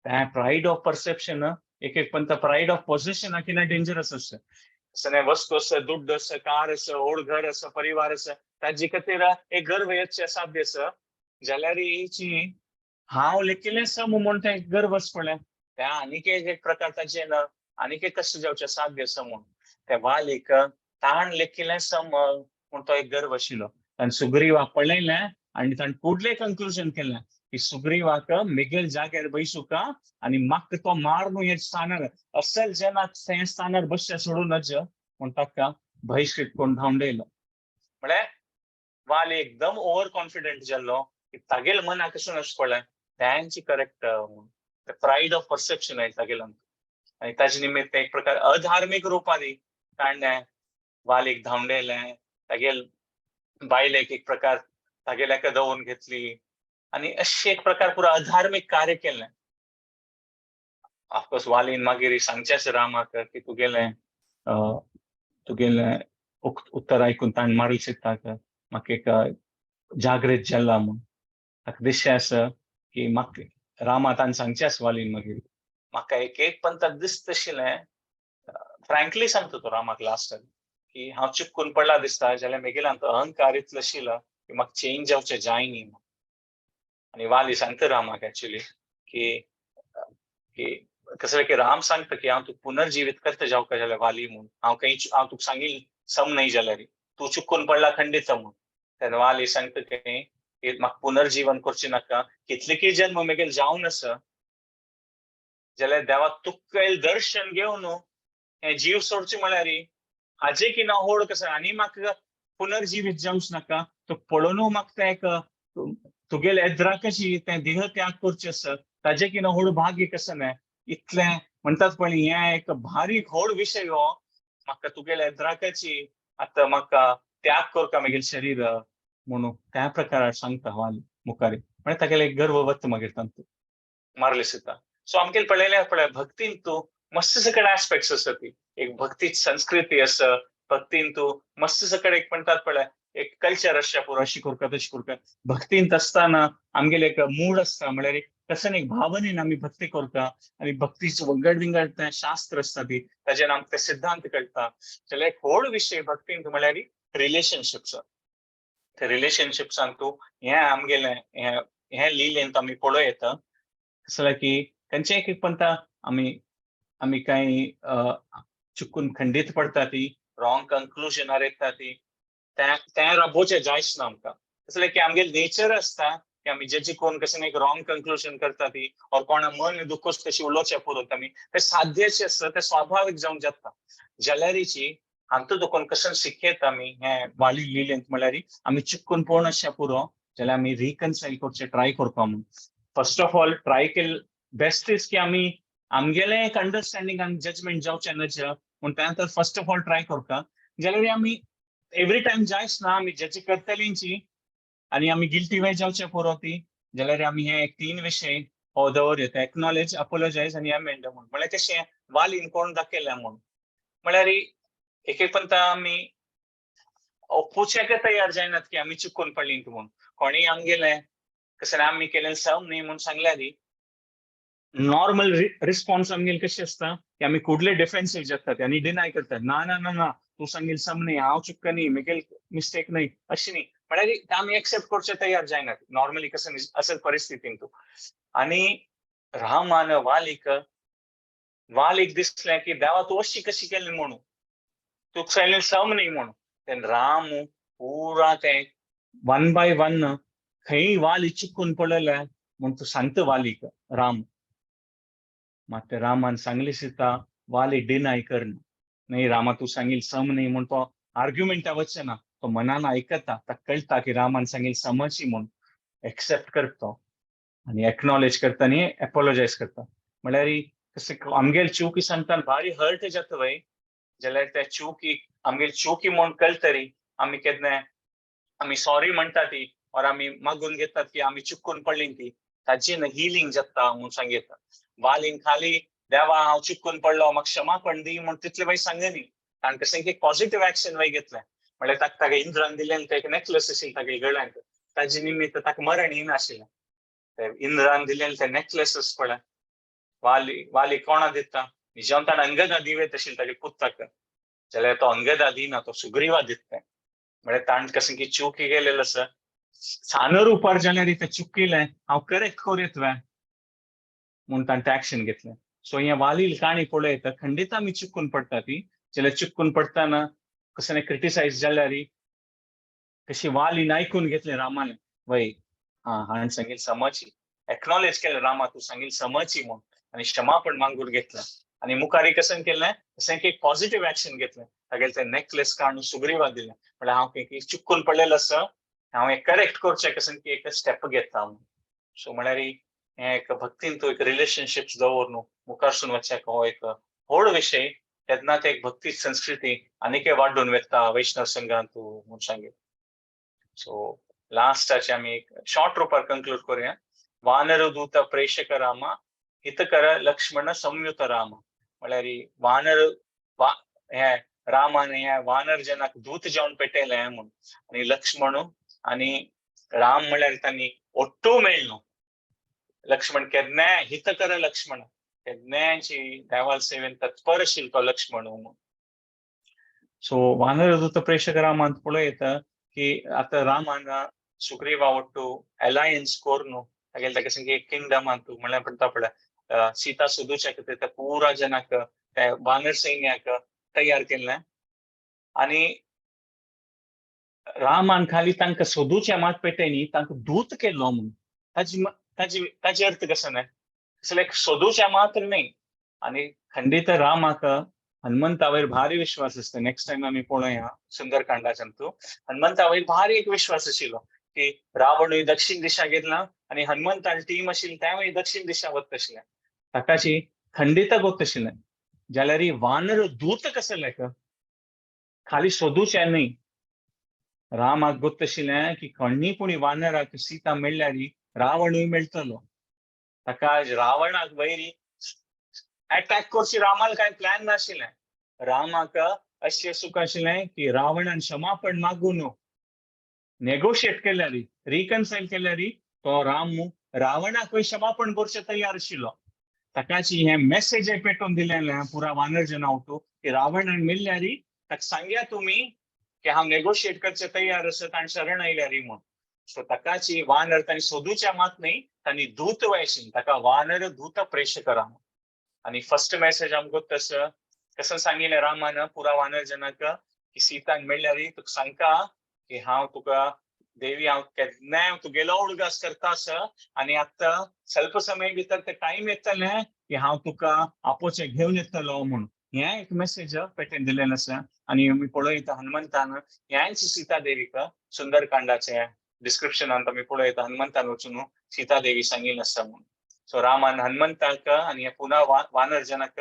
त्या प्रायड ऑफ परसेप्शन एक पंत प्रायड ऑफ पोझिशन कितें डेंजरस आसा. सगळ्या वस्तू आसा दुड्ड आसा कार आसा व्हड घर आसा परिवार आसा ताजे खातीर एक गर्व येवचें साध्य आसा. जाल्यार हिची हांव लेखिल्लें सम म्हूण तें गर्व आसा पळय त्या आनीक एक प्रकार ताचें आनीक एक कश्ट जावचें साध्य आसा म्हूण त्या वालीक ताण लेखिल्लें सम म्हूण तो एक गर्व आशिल्लो. ताणें सुग्रीवाक पळयलें आनी ताणें फुडलें कंक्लुजन केलें की सुग्रीवाक म्हगेल जाग्यार बैसूं आनी म्हाका तो मार न्हू हे स्थानार असल जेनाक ते स्थानार बसचें सोडून नज म्हूण ताका बहिष्कृत करून धांवडयलो. म्हळ्यार वाल एकदम ओव्हर कॉन्फिडंट जाल्लो की तागेल मनाक कशें आसा पळय त्यांची करेक्ट प्रायड ऑफ परसेप्शन आहे तागेलांत आनी ताजे निमित्त एक प्रकार अधार्मीक रुपारी ताणलें वालीक धांवडेलें तागेल बायलेक एक प्रकार तागेल्या एका दवरून घेतली आणि अशें एक प्रकार पुरो अधार्मिक कार्य केलें. ऑफकोर्स वालीन मागीर सांगचेंच रामाक की तुगेलें उत्तर आयकून ताण मारूं चित्ता म्हाका एक जागृत जाला म्हूण ताका दिसचें आसा की म्हाका रामा ताणें सांगचें आसा वालीन मागीर म्हाका एक पंथाक दिसता आशिल्लें फ्रँकली सांगता तो रामाक लास्टाक की हांव चुकून पडला दिसता जाल्यार म्हगेलो अहंकार इतलो आशिल्लो की म्हाका चेंज जावचें जायनी आनी वाली सांगता रामाक एक्चुअली की कसं की राम सांगता की हांव तुका पुनर्जीवित करता जावका जाल्यार वाली म्हूण हांव तुका सांगील सम न्हय जाल्यार तूं चुकून पडला खंडीत म्हूण तेन्ना वाली सांगता की म्हाका पुनर्जीवन करचें नाका कितलेकी जन्म म्हगेल जावन आसा जाल्यार देवाक तुका दर्शन घेवन हें जीव सोडचें म्हळ्यार हाजे की ना होड कसो आनी म्हाका पुनर्जीवित जावंच नाका तो पळोवन म्हाका तें एक तुगेले येद्राकाची तें देह त्याग करचें आसा ताजे की ना होड भाग्य कसं न्हय इतलें म्हणटात पण हें एक भारी व्हड विशय हो म्हाका तुगेल्या येद्राकाची आतां म्हाका त्याग करता म्हगेलें शरीर म्हणून त्या प्रकारान सांगता वाली मुखारी म्हणजे तागेले एक गर्व वता मागीर तांतू मारले सिता सो आमगेले पळयल्या भक्तीन तूं मस्त सकट एस्पेक्ट्स आसा ती एक भक्ती संस्कृती आसा भक्तीन तूं मस्त सकट एक म्हणटात पळय एक कल्चर आसचें पुरो अशी करता तशी करता भक्तींत आसतना आमगेले एक मूड आसता म्हळ्यार कसं एक भावनेन आमी भक्ती करता आनी भक्तीचो वंगड विंगड तें शास्त्र आसता ती ताजेर आमकां ते सिद्धांत कळटा जाल्यार एक व्हड विशय भक्तींत म्हळ्यार रिलेशनशिप्स ते रिलेशनशिप्सान तूं हें आमगेलें हें लिलेंत आमी पळोव येता कसं की तेंचें एक पंथा आमी कांय चुकून खंडीत पडटा ती रॉंग कंक्लुजनार येता ती तें राबोवचें जायच ना आमकां कसं की आमगेलें नेचर आसता की आमी जेची कोण कसं एक रॉंग कंक्लुजन करता ती और कोणा मन दुखोवच तशी उलोवचें पुरोत आमी तें साध्यचे आसता तें स्वाभावीक जावन जाता जाल्यारीची हांतू दुखोवन कसं शिकयत आमी हें वाली लिलेंत म्हळ्यार आमी चुकून पळोवन अशें पुरो जाल्यार आमी रिकन्सायल करचें ट्राय करपा म्हूण फर्स्ट ऑफ ऑल ट्राय केल बेस्ट इज की आमी आमगेलें एक अंडरस्टँडींग आनी जजमेंट जावचें नज म्हूण त्यानंतर फर्स्ट ऑफ ऑल ट्राय करता जाल्यार आमी एवरी टायम जायच ना आमी जेची करतलींची आनी आमी गिल्टी वे जावचें पुरो ती जाल्यार आमी हे तीन विशय हो दवरता एक्नॉलेज अपोलोजायज आनी अमेंड म्हूण म्हळ्यार तशें वालीन कोण दाखयलें म्हूण म्हळ्यार एक पंथा आमी ओपुचेक तयार जायनात की आमी चुकून पडलीं म्हूण कोणीय आमगेलें कसं आमी केलें सम न्ही म्हूण सांगल्यार नॉर्मल रिस्पॉन्स आमगेले कशें आसता की आमी कुडले डिफेन्सीव जातात आनी डिनाय करतात ना ना ना ना तूं सांगील सम न्ही हांव चुकता न्ही म्हगेल मिस्टेक न्ही अशें न्ही म्हळ्यार आमी एक्सेप्ट करचे तयार जायनात नॉर्मली कसं असल परिस्थितीन तूं आनी रामान वालीक दिसलें की देवा तूं अशी कशी केली म्हणून तूं सांगलें सम न्ही म्हणून तेन्ना राम पुरा तें वन बाय वन खंय वाली चुकून पडलें म्हूण तूं सांगता वालीक राम मात रामान सांगलें सिता वाली डिनाय करना नाही रामा तू सांगील सम न्ही म्हूण तो आर्ग्युमेंटा वचचे ना तो मनान आयकता ताका कळटा की रामान सांगील समची म्हूण एक्सेप्ट करता तो आनी एक्नॉलेज करता आनी एपोलोजायज करता म्हळ्यार कशें आमगेल चुकी सांगतना भारी हर्ट जाता वय जाल्यार त्या चुकीक आमगेल चुकी म्हूण कळटरी आमी केन्ना आमी सॉरी म्हणटा ती और आमी मागून घेतात की आमी चुकून पडलीं ती ताजेन हिलींग जाता म्हूण सांगिता वालीन खाली देवा हांव चुकून पडलो म्हाका क्षमापण दी म्हूण तितले वय सांगनी ताणें कशें एक पॉझिटिव्ह एक्शन वय घेतलें म्हळ्यार ताका इंद्रान दिलें एक नेक्लेस आशिल्लें तागे गळ्यांत ताजे निमित्त ताका मरण येनाशिल्लें ते इंद्रान दिलें तें नेक्लेस पळय वाली कोणा दिता निजाम ताणें अंगदा दिवेत आशिल्लें तागे पुताक जाल्यार तो अंगदा दिना तो सुग्रीवा दिता म्हळ्यार ताणें कशें की चुकी गेलेलो आसा सानर उपार जाल्यार तें चुकिलें हांव करेक्ट करीत वे म्हूण ताणें तें एक्शन घेतलें सो हें वाली काणी पळयता खंडीत आमी चुकून पडटा ती जाल्यार चुकून पडटाना कसं क्रिटिसायज जाल्यार कशी वालीन आयकून घेतलें रामान वय हांवें सांगील समची एक्नॉलेज केलें रामा तूं सांगील समची म्हूण आनी क्षमापण मागून घेतलें आनी मुखारी कशें केलें कशें एक पॉझिटिव्ह एक्शन घेतलें तागेलें तें नेक्लेस काडून सुग्रीवाक दिलें म्हळ्यार हांव चुकून पडलेलो आसा हांव हें करेक्ट करचें कशें की एक स्टेप घेता सो म्हळ्यार हें एक भक्तीन तूं एक रिलेशनशिप्स दवर न्हू मुखार सून वचचें हो एक व्हड विशय तेन्ना ते एक भक्ती संस्कृती आनीकय वाडून वेता वैष्णव संघांतू म्हूण सांगितलें. सो लास्टाचे आमी एक शॉर्ट रुपार कंक्लूड करूया. वानरदूत प्रेषक राम हितकर लक्ष्मण संयुत राम. म्हळ्यार वानर हे रामान हे वानर जनाक दूत जावन पेटयलें म्हूण आनी लक्ष्मण आनी राम म्हळ्यार तांणी ओट्टू मेळ्ळो. लक्ष्मण केन्नाय हितकर लक्ष्मण केन्नायची देवाल सेवेन तत्पर आशिल्लो तो लक्ष्मण म्हणून. सो वानरदूत प्रेषक रामांत पळयता की आतां रामान सुग्रीवा ओट्टू अलायन्स कोरून तागेले ताका संगे एक किंगडमांत म्हळ्यार पडटा पळय सीता सोदूच्या ते पुरा जनाक ते वानर सैन्याक तयार केल्लें आनी रामान खाली तांकां सोदूचे मात पेटय न्ही तांकां दूत केल्लो म्हणून ताजी अर्थ कसो न्हय लायक सोदूचे मात्र न्ही. आनी खंडीत रामाक हनुमंता वयर भारी विश्वास आसता. नेक्स्ट टाइम आमी पळोवया सुंदरकांडाच्यान हनुमंता वयर भारी एक विश्वास आशिल्लो की रावणूय दक्षिण दिशा गेला आनी हनुमंतान टीम आशिल्ली त्यावेळी दक्षिण दिशा वता आशिल्लें. ताकाची खंडीत गोत आशिल्लें जाल्यार वानर दूत कसो लायक खाली सोदूचे न्ही. रामाक गोत आशिल्लें की खंडी पूण वानराक सीता मेळ्ळ्यार रावणूय मेळटलो. ताका रावणाक वयर अटॅक करची रामाल कांय प्लॅन नाशिल्लें. रामाक अशें सुख आशिल्लें की रावणान क्षमापण मागून नेगोशिएट केल्यार रिकन्सायल केल्यार तो राम रावणाक क्षमापण करचे तयार आशिल्लो. ताकाची हे मेसेज पेटोवन दिलेलें पुरा वानर जना उठू की रावणान मेल्ल्यार ताका सांगया तुमी की हांव नेगोशिएट करचे तयार आसत आनी शरण आयल्यार म्हूण. सो ताकाची वानर तांणी सोदूच्या मात न्ही तांणी दूत वयशीन ताका वानर दूत प्रेषक राम. आनी फर्स्ट मेसेज आमकां तसं कसं सांगिल्लें रामान पुरा वानर जनाक की सीतान मेळ्ळ्यार तुका सांगता की हांव तुका देवी हांव केन्नाय तुगेलो उडगास करता आसा आनी आतां स्वल्प समय भितर ते टायम येतलें की हांव तुका आपोवचें घेवन येतलो म्हूण. हें एक मेसेज पेटोवन दिलेलें आसा. आनी आमी पळयता हनुमंतान हेंच सीता देवीक सुंदरकांडाचे डिस्क्रिप्शनांत आमी पळयता हनुमंतान वचून सीता देवी सांगिल्लें आसा म्हूण. सो रामान हनुमंताक आनी हे पुना वानर जनाक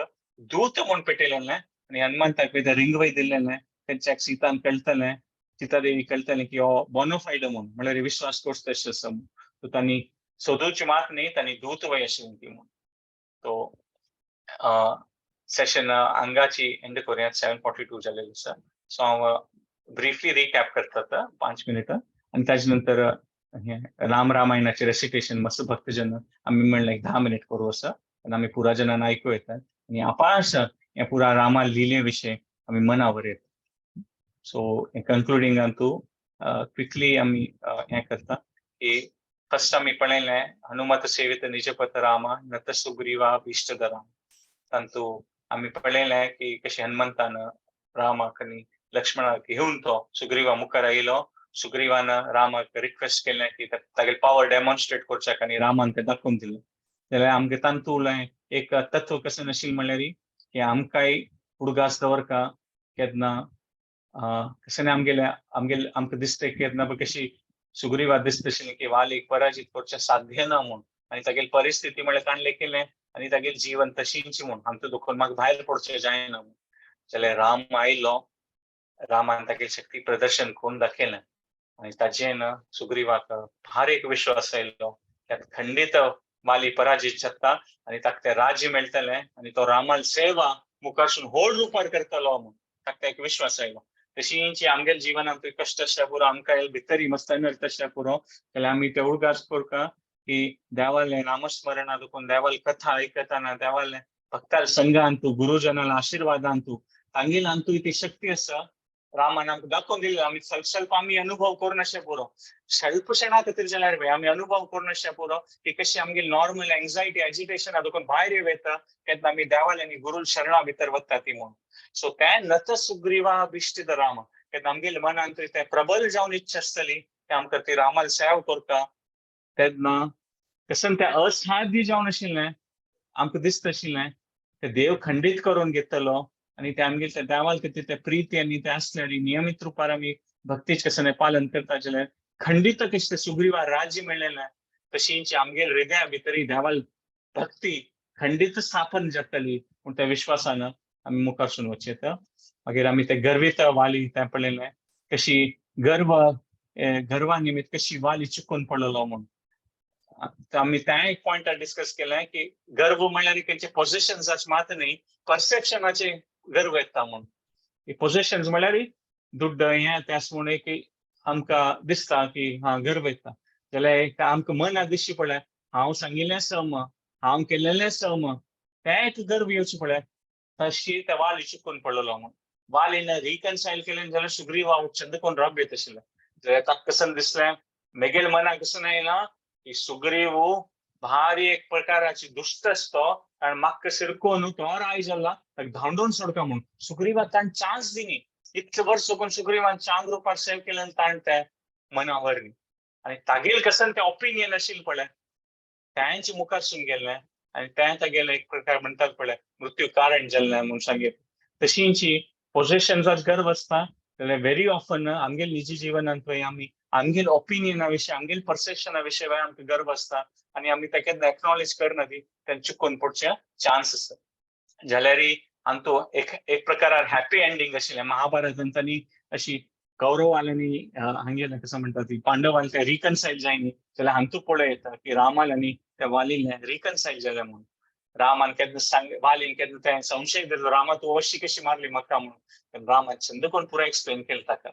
दूत म्हूण पेटयलेलें आनी हनुमंताक भितर रिंगवय दिलेलें. तेंच्याक सीतान कळटलें सीता देवी कळटलें की हो बोनोफायड म्हूण म्हळ्यार विश्वास करचो तशें आसा म्हूण. सो तांणी सोदूची मात न्ही तांणी दूत वय आशिल्ली ती म्हूण. तो सेशन हांगाची एंड करूया. 7:42 जालेले आसा. सो हांव ब्रीफली रिकॅप करता 5 मिनिटां आनी ताजे नंतर राम रामायणाचे रेसिटेशन मस्त भक्तजन आमी म्हणलें 10 मिनिट करूं आसा आनी आमी पुरा जनांना आयकूं येता आनी अपाश हे पुरा रामा लिले विशय आमी मनावर येता. सो कन्क्लुडिंगान क्विकली आमी हें करता की फर्स्ट आमी पळयलें हनुमत सेवित निजपत रामा नत सुग्रीवा भीष्ट राम. तांतू आमी पळयलें की कशें हनुमंतान रामाक आनी लक्ष्मणाक घेवन तो सुग्रीवा मुखार आयलो. सुग्रीवान रामाक रिक्वेस्ट केलें की तागेले पावर डेमॉन्स्ट्रेट करच्याक आनी रामान तें दाखोवन दिलें. जाल्यार आमगे तांतू एक तत्व कशें आशिल्लें म्हळ्यार की आमकांय उडगास दवरका केन्ना कशें आमकां दिसता केन्ना कशी सुग्रीवा दिसता आशिल्लें की वालीक पराजीत करचें साध्य ना म्हूण आनी तागेली परिस्थिती म्हळ्यार काणलें केलें आनी तागेलें जीवन तशींच म्हूण आमकां दुखोवन म्हाका भायर पडचें जायना म्हूण. जाल्यार राम आयलो. रामान तागेली शक्ती प्रदर्शन करून दाखयलें आनी ताजेन सुग्रीवाक भार एक विश्वास आयलो त्यात खंडीत वाली पराजीत जाता आनी ताका तें राज्य मेळटलें आनी तो रामाल सेवा मुखारसून व्हड रुपार करतलो म्हूण ताका एक विश्वास आयलो. तशींच आमगेल्या जिवनांत कश्ट आसल्या पुरो आमकां भितर मस्त अनर्थ आसल्या पुरो जाल्यार आमी ते उडगास करता की देवालें नामस्मरणा देखून देवाल कथा आयकताना देवालें भक्ताल संघांतू गुरुजनाल आशिर्वादांतू तांगेलांतू ती शक्ती आसा. रामान आमकां दाखोवन दिलें आमी स्वल्प आमी अनुभव करून अशें पुरो स्वल्प क्षणा खातीर जाल्यार आमी अनुभव करून अशें पुरो की कशी आमगे नॉर्मल एंजायटी एजिटेशना देखून भायर येता केन्ना आमी देवाल आनी गुरू शरणा भितर वता ती म्हूण. सो तें नत सुग्रीवा बिश्टीत राम केन्ना आमगेल्या मनांत तें प्रबल जावन इच्छा आसतली ते आमकां ती रामाल सेवा करता तेन्ना कसं तें असाध्य जावन आशिल्लें आमकां दिसता आशिल्लें ते देव खंडीत करून घेतलो आनी ते आमगे त्या देवाल खातीर ते प्रीती आनी ते आसल्यार नियमीत रुपार आमी भक्तीचें कसं पालन करता जाल्यार खंडीत कशें सुग्रीवा राज्य मेळ्ळेलें तशींच आमगेल्या हृदया भितर देवाल भक्ती खंडीत स्थापन जातली म्हूण त्या विश्वासान आमी मुखारसून वचयत. मागीर आमी ते गर्वीत वाली तें पळयलें, कशी गर्वा निमित्त कशी वाली चुकून पडलेलो म्हूण. आमी तें एक पॉयंटार डिस्कस केलें की गर्व म्हळ्यार खंयचे पोझिशन्साचे मात न्ही, परसेप्शनाचे गर्व येता म्हूण. पोझिशन्स म्हळ्यार दुड्ड हें तें आसा म्हूण एक आमकां दिसता की गर्व येता. जाल्यार एक आमकां मनाक दिसची पळय, हांव सांगिल्लें सम, हांव केलेलें सम, तें एक गर्व येवचें पळय. तशी त्या वाली चुकून पडलेलो म्हूण. वालीन रिकन्सायल केलें जाल्यार सुग्रीवा चंद कोण रब येत आशिल्लें. जाल्यार ताका कसन दिसलें, मेगेल मनाक कसन आयलां की सुग्रीव भारी एक प्रकाराची दुश्ट असतो, कारण म्हाका सिरकोन तो राय जाल्ला, ताका धांवडोवन सोडका म्हूण. सुग्रीवा ताणें चान्स दिनी. इतलें वर्स कोण सुग्रीवान चांग रुपार सेव केलें ताणें तें मनावर न्ही. आनी तागेल कसन तें ओपिनियन आशिल्लें पळय, तेंच मुखारसून गेल्लें आनी तें तागेलें एक प्रकार म्हणटात पळय मृत्यू कारण जाल्लें म्हूण सांगेत. तशींची पोझिशन्साचो गर्व आसता जाल्यार व्हेरी ऑफन आमगेल निजी जिवनांत पळय आमी आमगेल ओपिनियना विशीं, आमगेल परसेप्शना विशीं आमकां गर्व आसता आनी आमी तें केन्ना एक्नॉलेज करना ती तें चुकून पडचें चान्स आसता. जाल्यार आमचो एक प्रकारार हॅपी एंडिंग आशिल्लें. महाभारतांत तांणी अशी कौरवाल्यांनी हांगेलें कसं म्हणटा ती पांडवांनी ते रिकन्सायल जायनी जाल्यार हांतू पळय येता की रामान आनी त्या वालीन रिकन्सायल जालें म्हणून. रामान केन्ना वालीन केन्ना तें संशय दिलो, रामा तूं अशी कशी मारली म्हाका म्हणून. रामान चंद कोण पुरो एक्सप्लेन केलें ताका,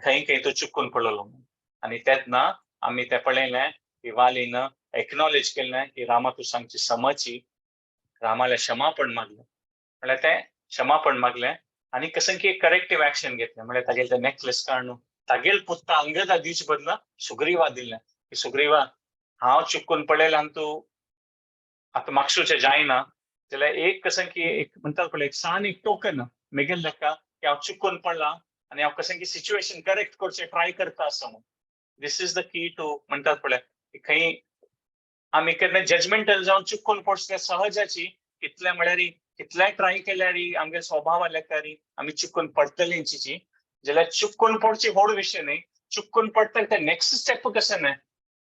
खंय तो चुकून पडलेलो म्हणून. आनी तेन्ना आमी तें पळयलें की वालीन एक्नॉलेज केलें की रामा तूं सांगची समची. रामाला क्षमापण मागलें, म्हळ्यार तें क्षमापण मागलें आनी कसन की एक करेक्टिव्ह एक्शन घेतलें. म्हळ्यार तागेलें तें नेकलेस काडून तागेल पुत्ता अंगदा दिवचे बदला सुग्रीवा दिलें की सुग्रीवा हांव चुकून पडलें आनी तूं आतां म्हाका जायना जाल्यार एक कसन की एक म्हणटात पळय एक सान एक टोकन मेगेल लेका की हांव चुकून पडलां आनी हांव कसन की सिच्युएशन करेक्ट करचें ट्राय करता आसा म्हूण. दिस इज द की टू म्हणटात पळय खंय आमी केन्ना जजमेंटल जावन चुकून पडचें सहजाची. कितलें म्हळ्यार कितलेंय ट्राय केल्यार आमगे स्वभावा लेकार आमी चुकून पडटलींची. जाल्यार चुकून पडची व्हड विशय न्ही, चुकून पडटलें तें नेक्स्ट स्टेप कशें न्ही.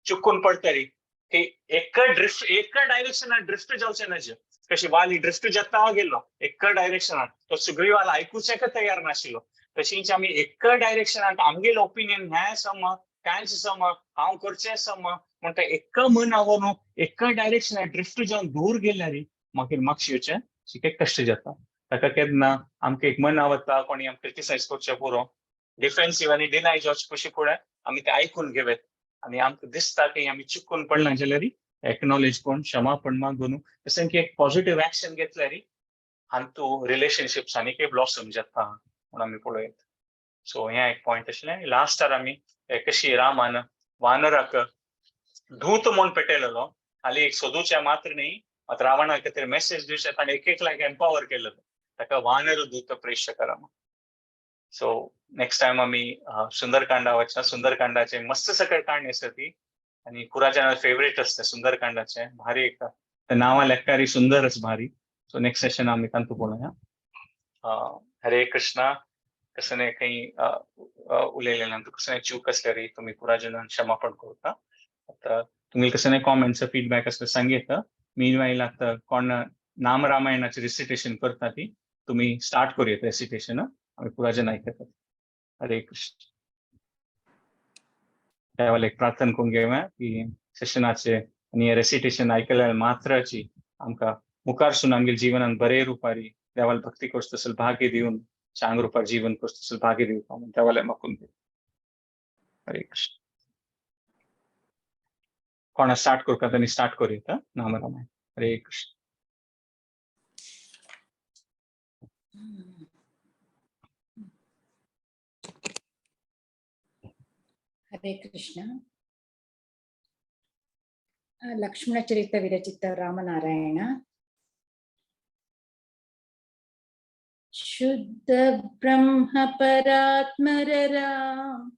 चुकून पडटली की एक डायरेक्शनार ड्रिफ्ट जावचें नज. कशी वाली ड्रिफ्ट जाता गेलो एक डायरेक्शनार, तो सुग्रीवाला आयकुचेक तयार नाशिल्लो. तशींच आमी एक डायरेक्शनार आमगेल ओपिनियन हें सम तेंच सम हांव करचें सम म्हणटा एक मन आवरून एक डायरेक्शनार ड्रिफ्ट जावन दूर गेल्यार मागीर म्हाका शिवचें शिकेक कश्ट जाता. ताका केन्ना आमकां एक मन आवडटा कोणी आमकां क्रिटिसायज करचें पुरो डिफेन्सीव आनी डिनाय जावचे पयशे फुडें आमी तें आयकून घेवेत आनी आमकां दिसता की आमी चुकून पडलां जाल्यार एक्नॉलेज करून क्षमापण मागून जशें की एक पॉझिटिव्ह एक्शन घेतल्यार हांतू रिलेशनशिप्स आनीक ब्लॉसम जाता म्हूण आमी पळयत. सो हें एक पॉयंट आशिल्लें. लास्टार आमी कशी रामान वानराक धूत म्हूण पेटयलेलो, खाली एक सोदूचें मात्र न्ही, मात रावणा खातीर मेसेज दिवचें ताणें एक लायक एम्पावर केलेलो, ताका वानर दूत प्रेश्य करा. सो नेक्स्ट टायम आमी सुंदरकांडा वचना. सुंदरकांडाचे मस्त सकळ काणी आसा ती आनी पुराच्या फेवरेट आसता सुंदरकांडाचे. भारी एक नांवां लेक्कारी सुंदरच भारी. सो नेक्स्ट सेशन आमी तांतू पळोवया. हरे कृष्णा. कसं खंय उलयलें कसं चूक असल्यार तुमी पुराजनान क्षमापण करता. आता तुम्ही कसं कॉमेंट्स फीडबॅक असलं सांगेत. मीनवाईल आता कोण नाम रामायणाचे रिसिटेशन करता ती तुम्ही स्टार्ट करूयात रेसिटेशन. आम्ही पुराजन ऐकतात. हरे कृष्ण. त्यावेळेला एक प्रार्थना करून घेऊया की सेशनाचे आणि रेसिटेशन ऐकल्यार मात्राची आमकां मुखारसून आमगे जीवनान बरे रुपारी देवाला भक्ती करता असेल भाग्य दिवन चांग रुपार जीवन करता असेल भाग्य दिवपा म्हणून देवाला मागून घेऊ. हरे कृष्ण. कोणा स्टार्ट करता त्यांनी स्टार्ट करूया नाम रामायण. हरे कृष्ण. हरे कृष्ण. लक्ष्मणचरित विरचित रामनारायण. शुद्ध ब्रह्म परात्मर राम,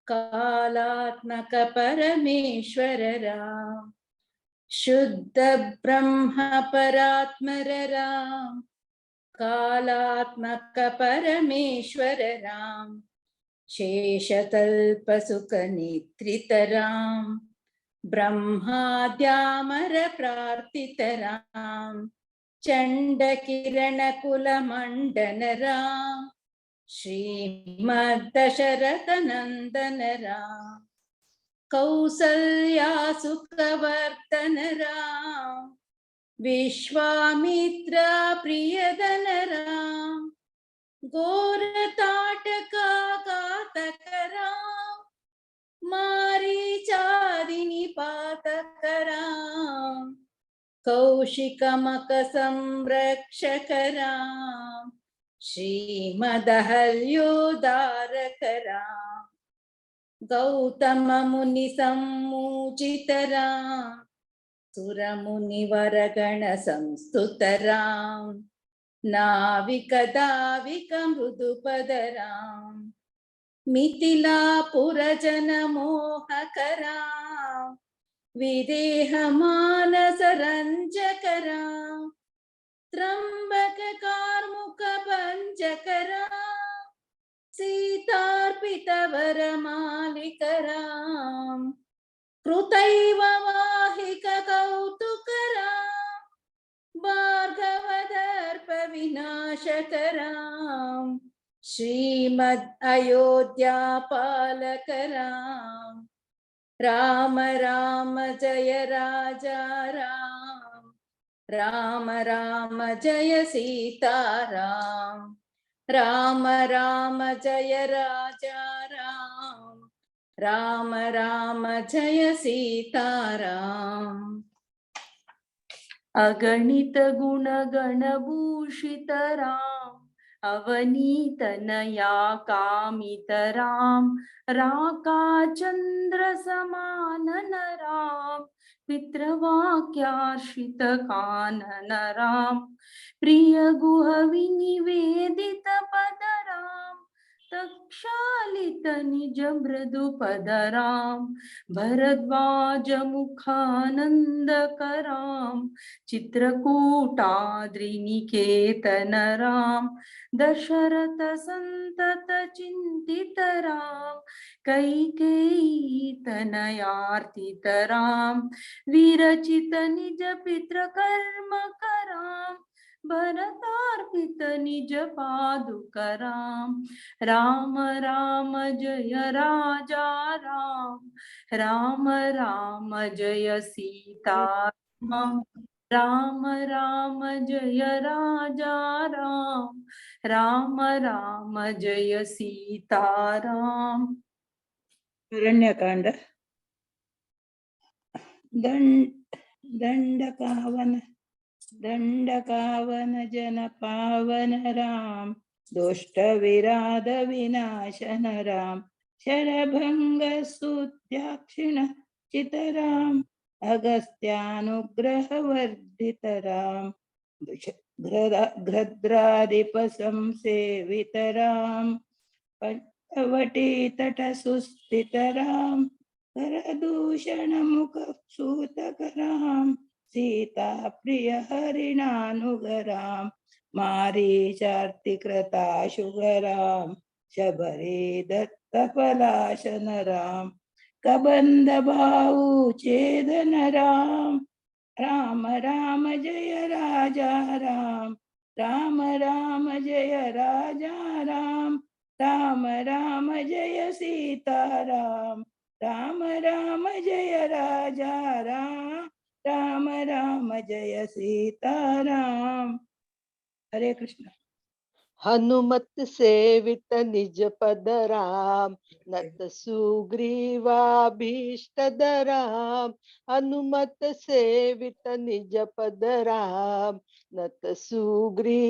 कालात्मक परमेश्वर राम. शुद्ध ब्रह्म परात्मर राम, कालात्मक परमेश्वर राम. शेषतल्प सुख निद्रित राम, ब्रह्माद्यामर प्रार्थित राम. चण्डकिरणकुलमण्डन राम श्रीमद्दशरथनन्दन राम कौसल्यासुखवर्धन राम विश्वामित्रा प्रियदन राम घोरताटका घातक राम मारीचादिनिपातक राम कौशिकमकसंरक्षक राम श्रीमदहल्योद्धारक राम गौतम मुनि सम्मूचित राम सुरमुनिवरगण संस्तुत राम नाविक दाविक मृदुपद राम मिथिलापुरजन मोहक राम विदेह मानस रंजक राम त्र्यंबक कार्मुक भंजक राम सीतार्पित वरमालिक राम कृतैव वाहिक कौतुक राम भार्गवदर्प विनाशक राम श्रीमद् अयोध्या पालक राम राम राम जय राजा राम राम राम जय सीताराम राम राम जय राजा राम राम राम जय सीताराम अगणित गुण गणभूषित राम अवनीतनया कामित राम राका चंद्र समानन राम पितृवाक्यार्षित कानन राम प्रिय गुह विनिवेदित पद राम तक्षालित निज मृदु पद राम भरद्वाज मुखानंद कराम चित्रकूटाद्रिनिकेतन राम दशरथ संतत चिंतित राम कैकेयी तनयार्थित राम विरचित निज पितृकर्म कराम भरतार्पित निज पादुक राम राम राम जय राजा राम राम राम जय सीता राम राम जय राजा राम राम राम जय सीताराम अरण्यकांड दंडकावन जन पावन राम दुष्ट विराध विनाशन राम शरभंग स्तुत्याक्षिण चितराम अगस्त्यानुग्रह वर्धित राम घ्रद्रादिप संसेवित राम पंचवटी तट सुस्थित राम करदूषण मुख सूतक राम सीता प्रिय हरिणानुग राम मारीचार्तिकृताशुग राम शबरी दत्त पलाशन राम कबंध बाहु छेदन राम राम राम जय राजा राम राम राम जय राजा राम राम राम जय सीताराम राम राम जय राजा राम राम राम जय सीताराम। हरे कृष्ण। हनुमत सेवित निज पद राम नत सुग्रीवाभीष्ट राम हनुमत सेवित निज पद राम नत सुग्रीवाभीष्ट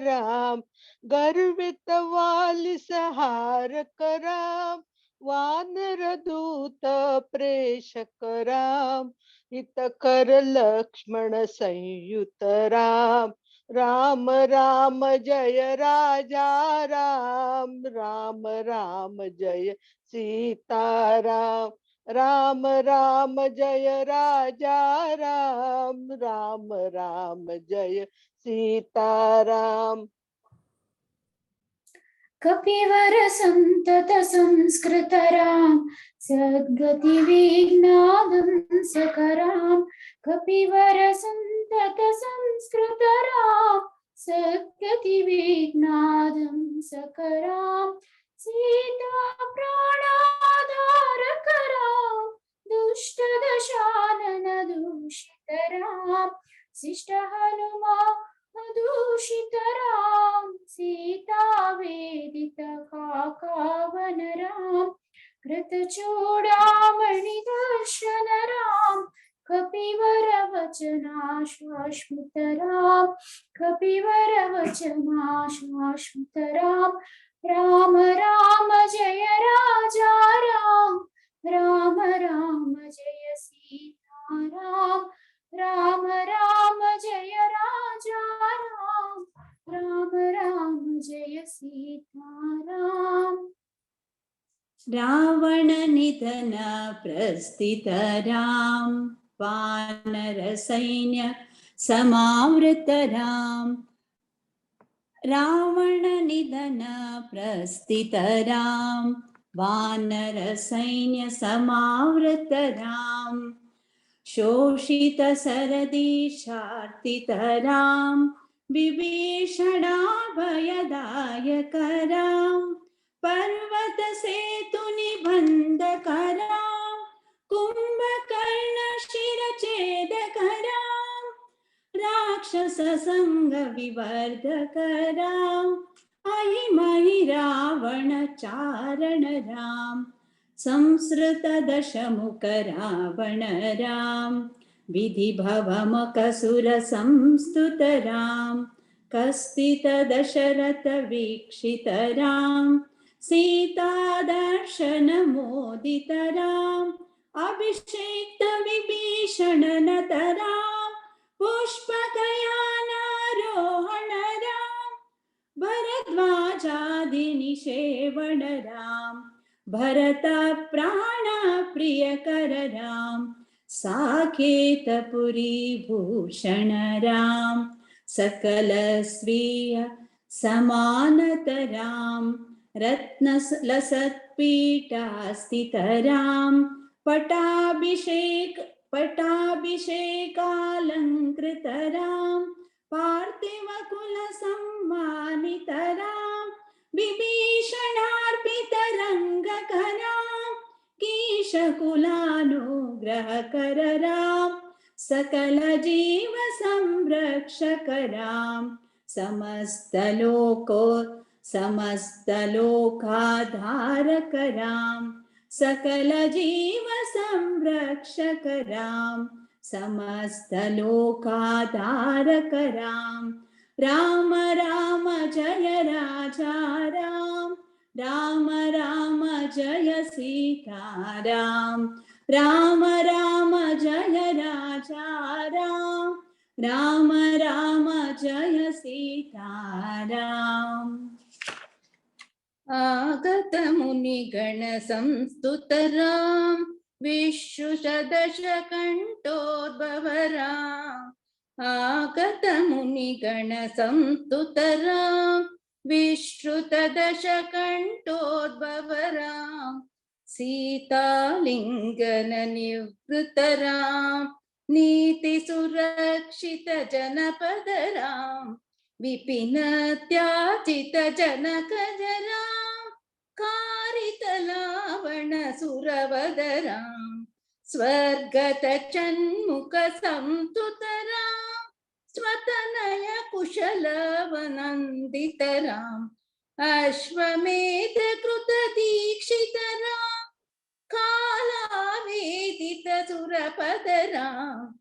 राम गर्वित वालि सहार कराम वानर दूत प्रेषक राम हित कर लक्ष्मण संयुत राम राम राम जय राजा राम राम राम जय सीताराम राम राम जय राजा राम राम राम जय सीताराम कपिवर संतत संस्कृत राम सद्गति विघ्नादं सकराम कपिवर संतत संस्कृतराम सद्गति विघ्नादं सकराम सीता प्राणाधारकराम दुष्ट दशानन दूषितराम शिष्ट हनुमान दूषितराम सीता वेदित काकावन राम कृतचूडामणि दर्शन राम कपिवर वचना शाश्वत राम कपिवर वचना शाश्वत राम राम राम जय राजा राम राम राम जय सीता राम राम राम जय राजा राम राम राम जय सीता राम रावण निधन प्रस्थित राम वानर सैन्य समावृत राम रावण निधन प्रस्थित राम वानर सैन्य समावृत राम शोषित सरदीशार्तित राम विभीषणाभयदायक राम पर्वत सेतु निबंध कराम कुंभकर्ण शिरछेदक राम राक्षस संग विवर्धक राम अहिमहि रावण चारण राम संसृत दशमुख रावण राम विधि भवमकसुर संस्तुत राम कस्तित दशरथ वीक्षित राम सीता दर्शन मोदित राम अभिषेक्त विभीषण नत राम पुष्पकयानारोहण राम भरद्वाजादि निषेवण राम भरत प्राण प्रियकर राम साकेतपुरी भूषण राम सकल स्त्रिय समानत राम रत्न लसत्पीठास्थित राम पटाभिषेकालंकृत राम पार्थिव कुल सम्मानित राम विभीषणार्पित रंगक राम कीशकुलानुग्रह कर राम सकल जीव संरक्षक राम समस्त लोकाधारक राम सकल जीव संरक्षक राम समस्त लोकाधारक राम राम राम जय राजा राम राम राम जय सीता राम राम राम जय राजा राम राम राम जय सीता राम आगत मुनिगण संस्तुत राम विश्रुषदश कंठोद्भव राम आगत मुनिगण संस्तुत राम विश्रुतदश कंठोद्भव राम सीतालिंगन निवृत राम नीति सुरक्षित जनपद राम विपिन त्याजित जनक राम कारित लावण सुरवद राम स्वर्गत चन्मुख संतुत राम स्वतनय कुशल वनंदित राम अश्वमेध कृत दीक्षित राम कालावेदित सुरपद राम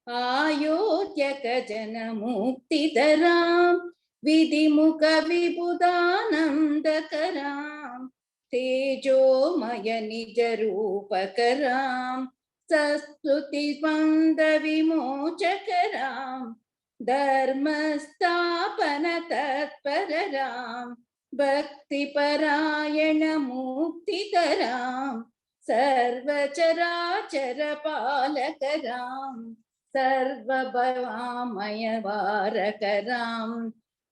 आयोध्यक जन मुक्तिद राम विधिमुख विबुधानंदक राम तेजोमय निज रूपक राम सस्तुति मंद विमोचक राम धर्म स्थापन तत्पर राम भक्ति परायण मुक्तिद राम सर्वचराचर पालक राम सर्वभवामय वारक राम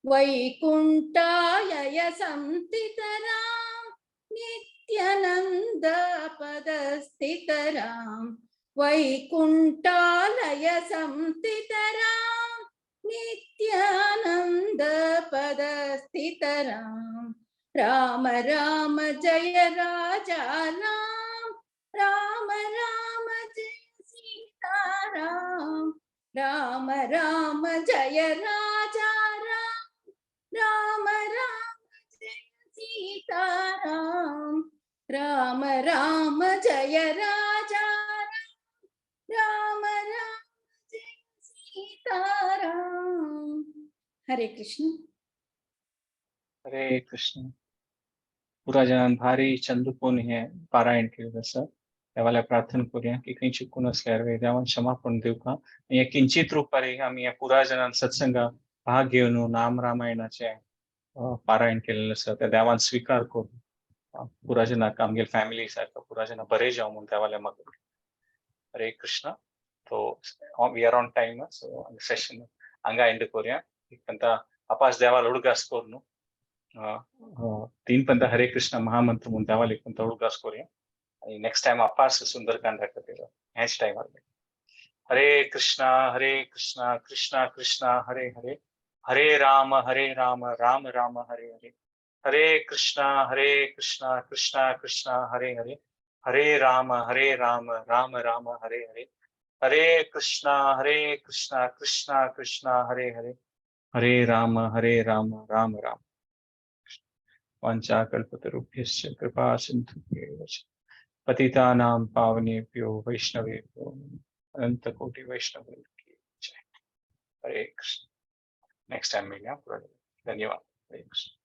वैकुंठाय संस्थित राम नित्यानंद पद स्थित राम वैकुण्ठालय संस्थितरां नित्यानन्द पदस्थितरां राम राम जय राजा राम राम जय सीताराम राम राम जय राजा राम राम जय सीताराम राम राम जय राजा राम राम जय सीताराम। हरे कृष्ण। हरे कृष्ण. पुराजनान भारी चंद्रकोनी हे पारायण केलेलं सर. देवाला प्रार्थना करूया की काही चुकून असल्यावर देवान क्षमापण देऊ का. या किंचित रूपाने आम्ही या पुराजनान सत्संगात भाग घेऊन नाम रामायणाचे पारायण केलेलं सर. त्या देवान स्वीकार करू. पुराजनाक आमगे फॅमिली सारखं पुराजना बरे जाऊ म्हणून देवाला मागू. हरे कृष्ण. तो we are on time. So session हंगा एंड करूया. इकंत अपास देवाला हुಡುಗಾಸ್ कोरनु 3 पंत हरे कृष्ण महामंत्र म्हणून देवाला इकंत हुಡುಗಾಸ್ कोरूया. आणि नेक्स्ट टाइम अपास सुंदरकांड दाखवतील ह्याच टाइमर. हरे कृष्णा कृष्णा कृष्णा हरे हरे हरे राम राम राम हरे हरे हरे कृष्णा कृष्णा कृष्णा हरे हरे हरे राम राम राम हरे हरे हरे कृष्णा कृष्णा कृष्णा हरे हरे हरे राम राम राम. वाञ्छाकल्पतरुभ्यश्च कृपा सिन्धुभ्येव च पतितानां पावनेभ्यो वैष्णवेभ्यो अनंतकोटि वैष्णवेभ्यो की जय. हरे कृष्ण. नेक्स्ट टाइम मिलेंगे. धन्यवाद. हरे कृष्ण.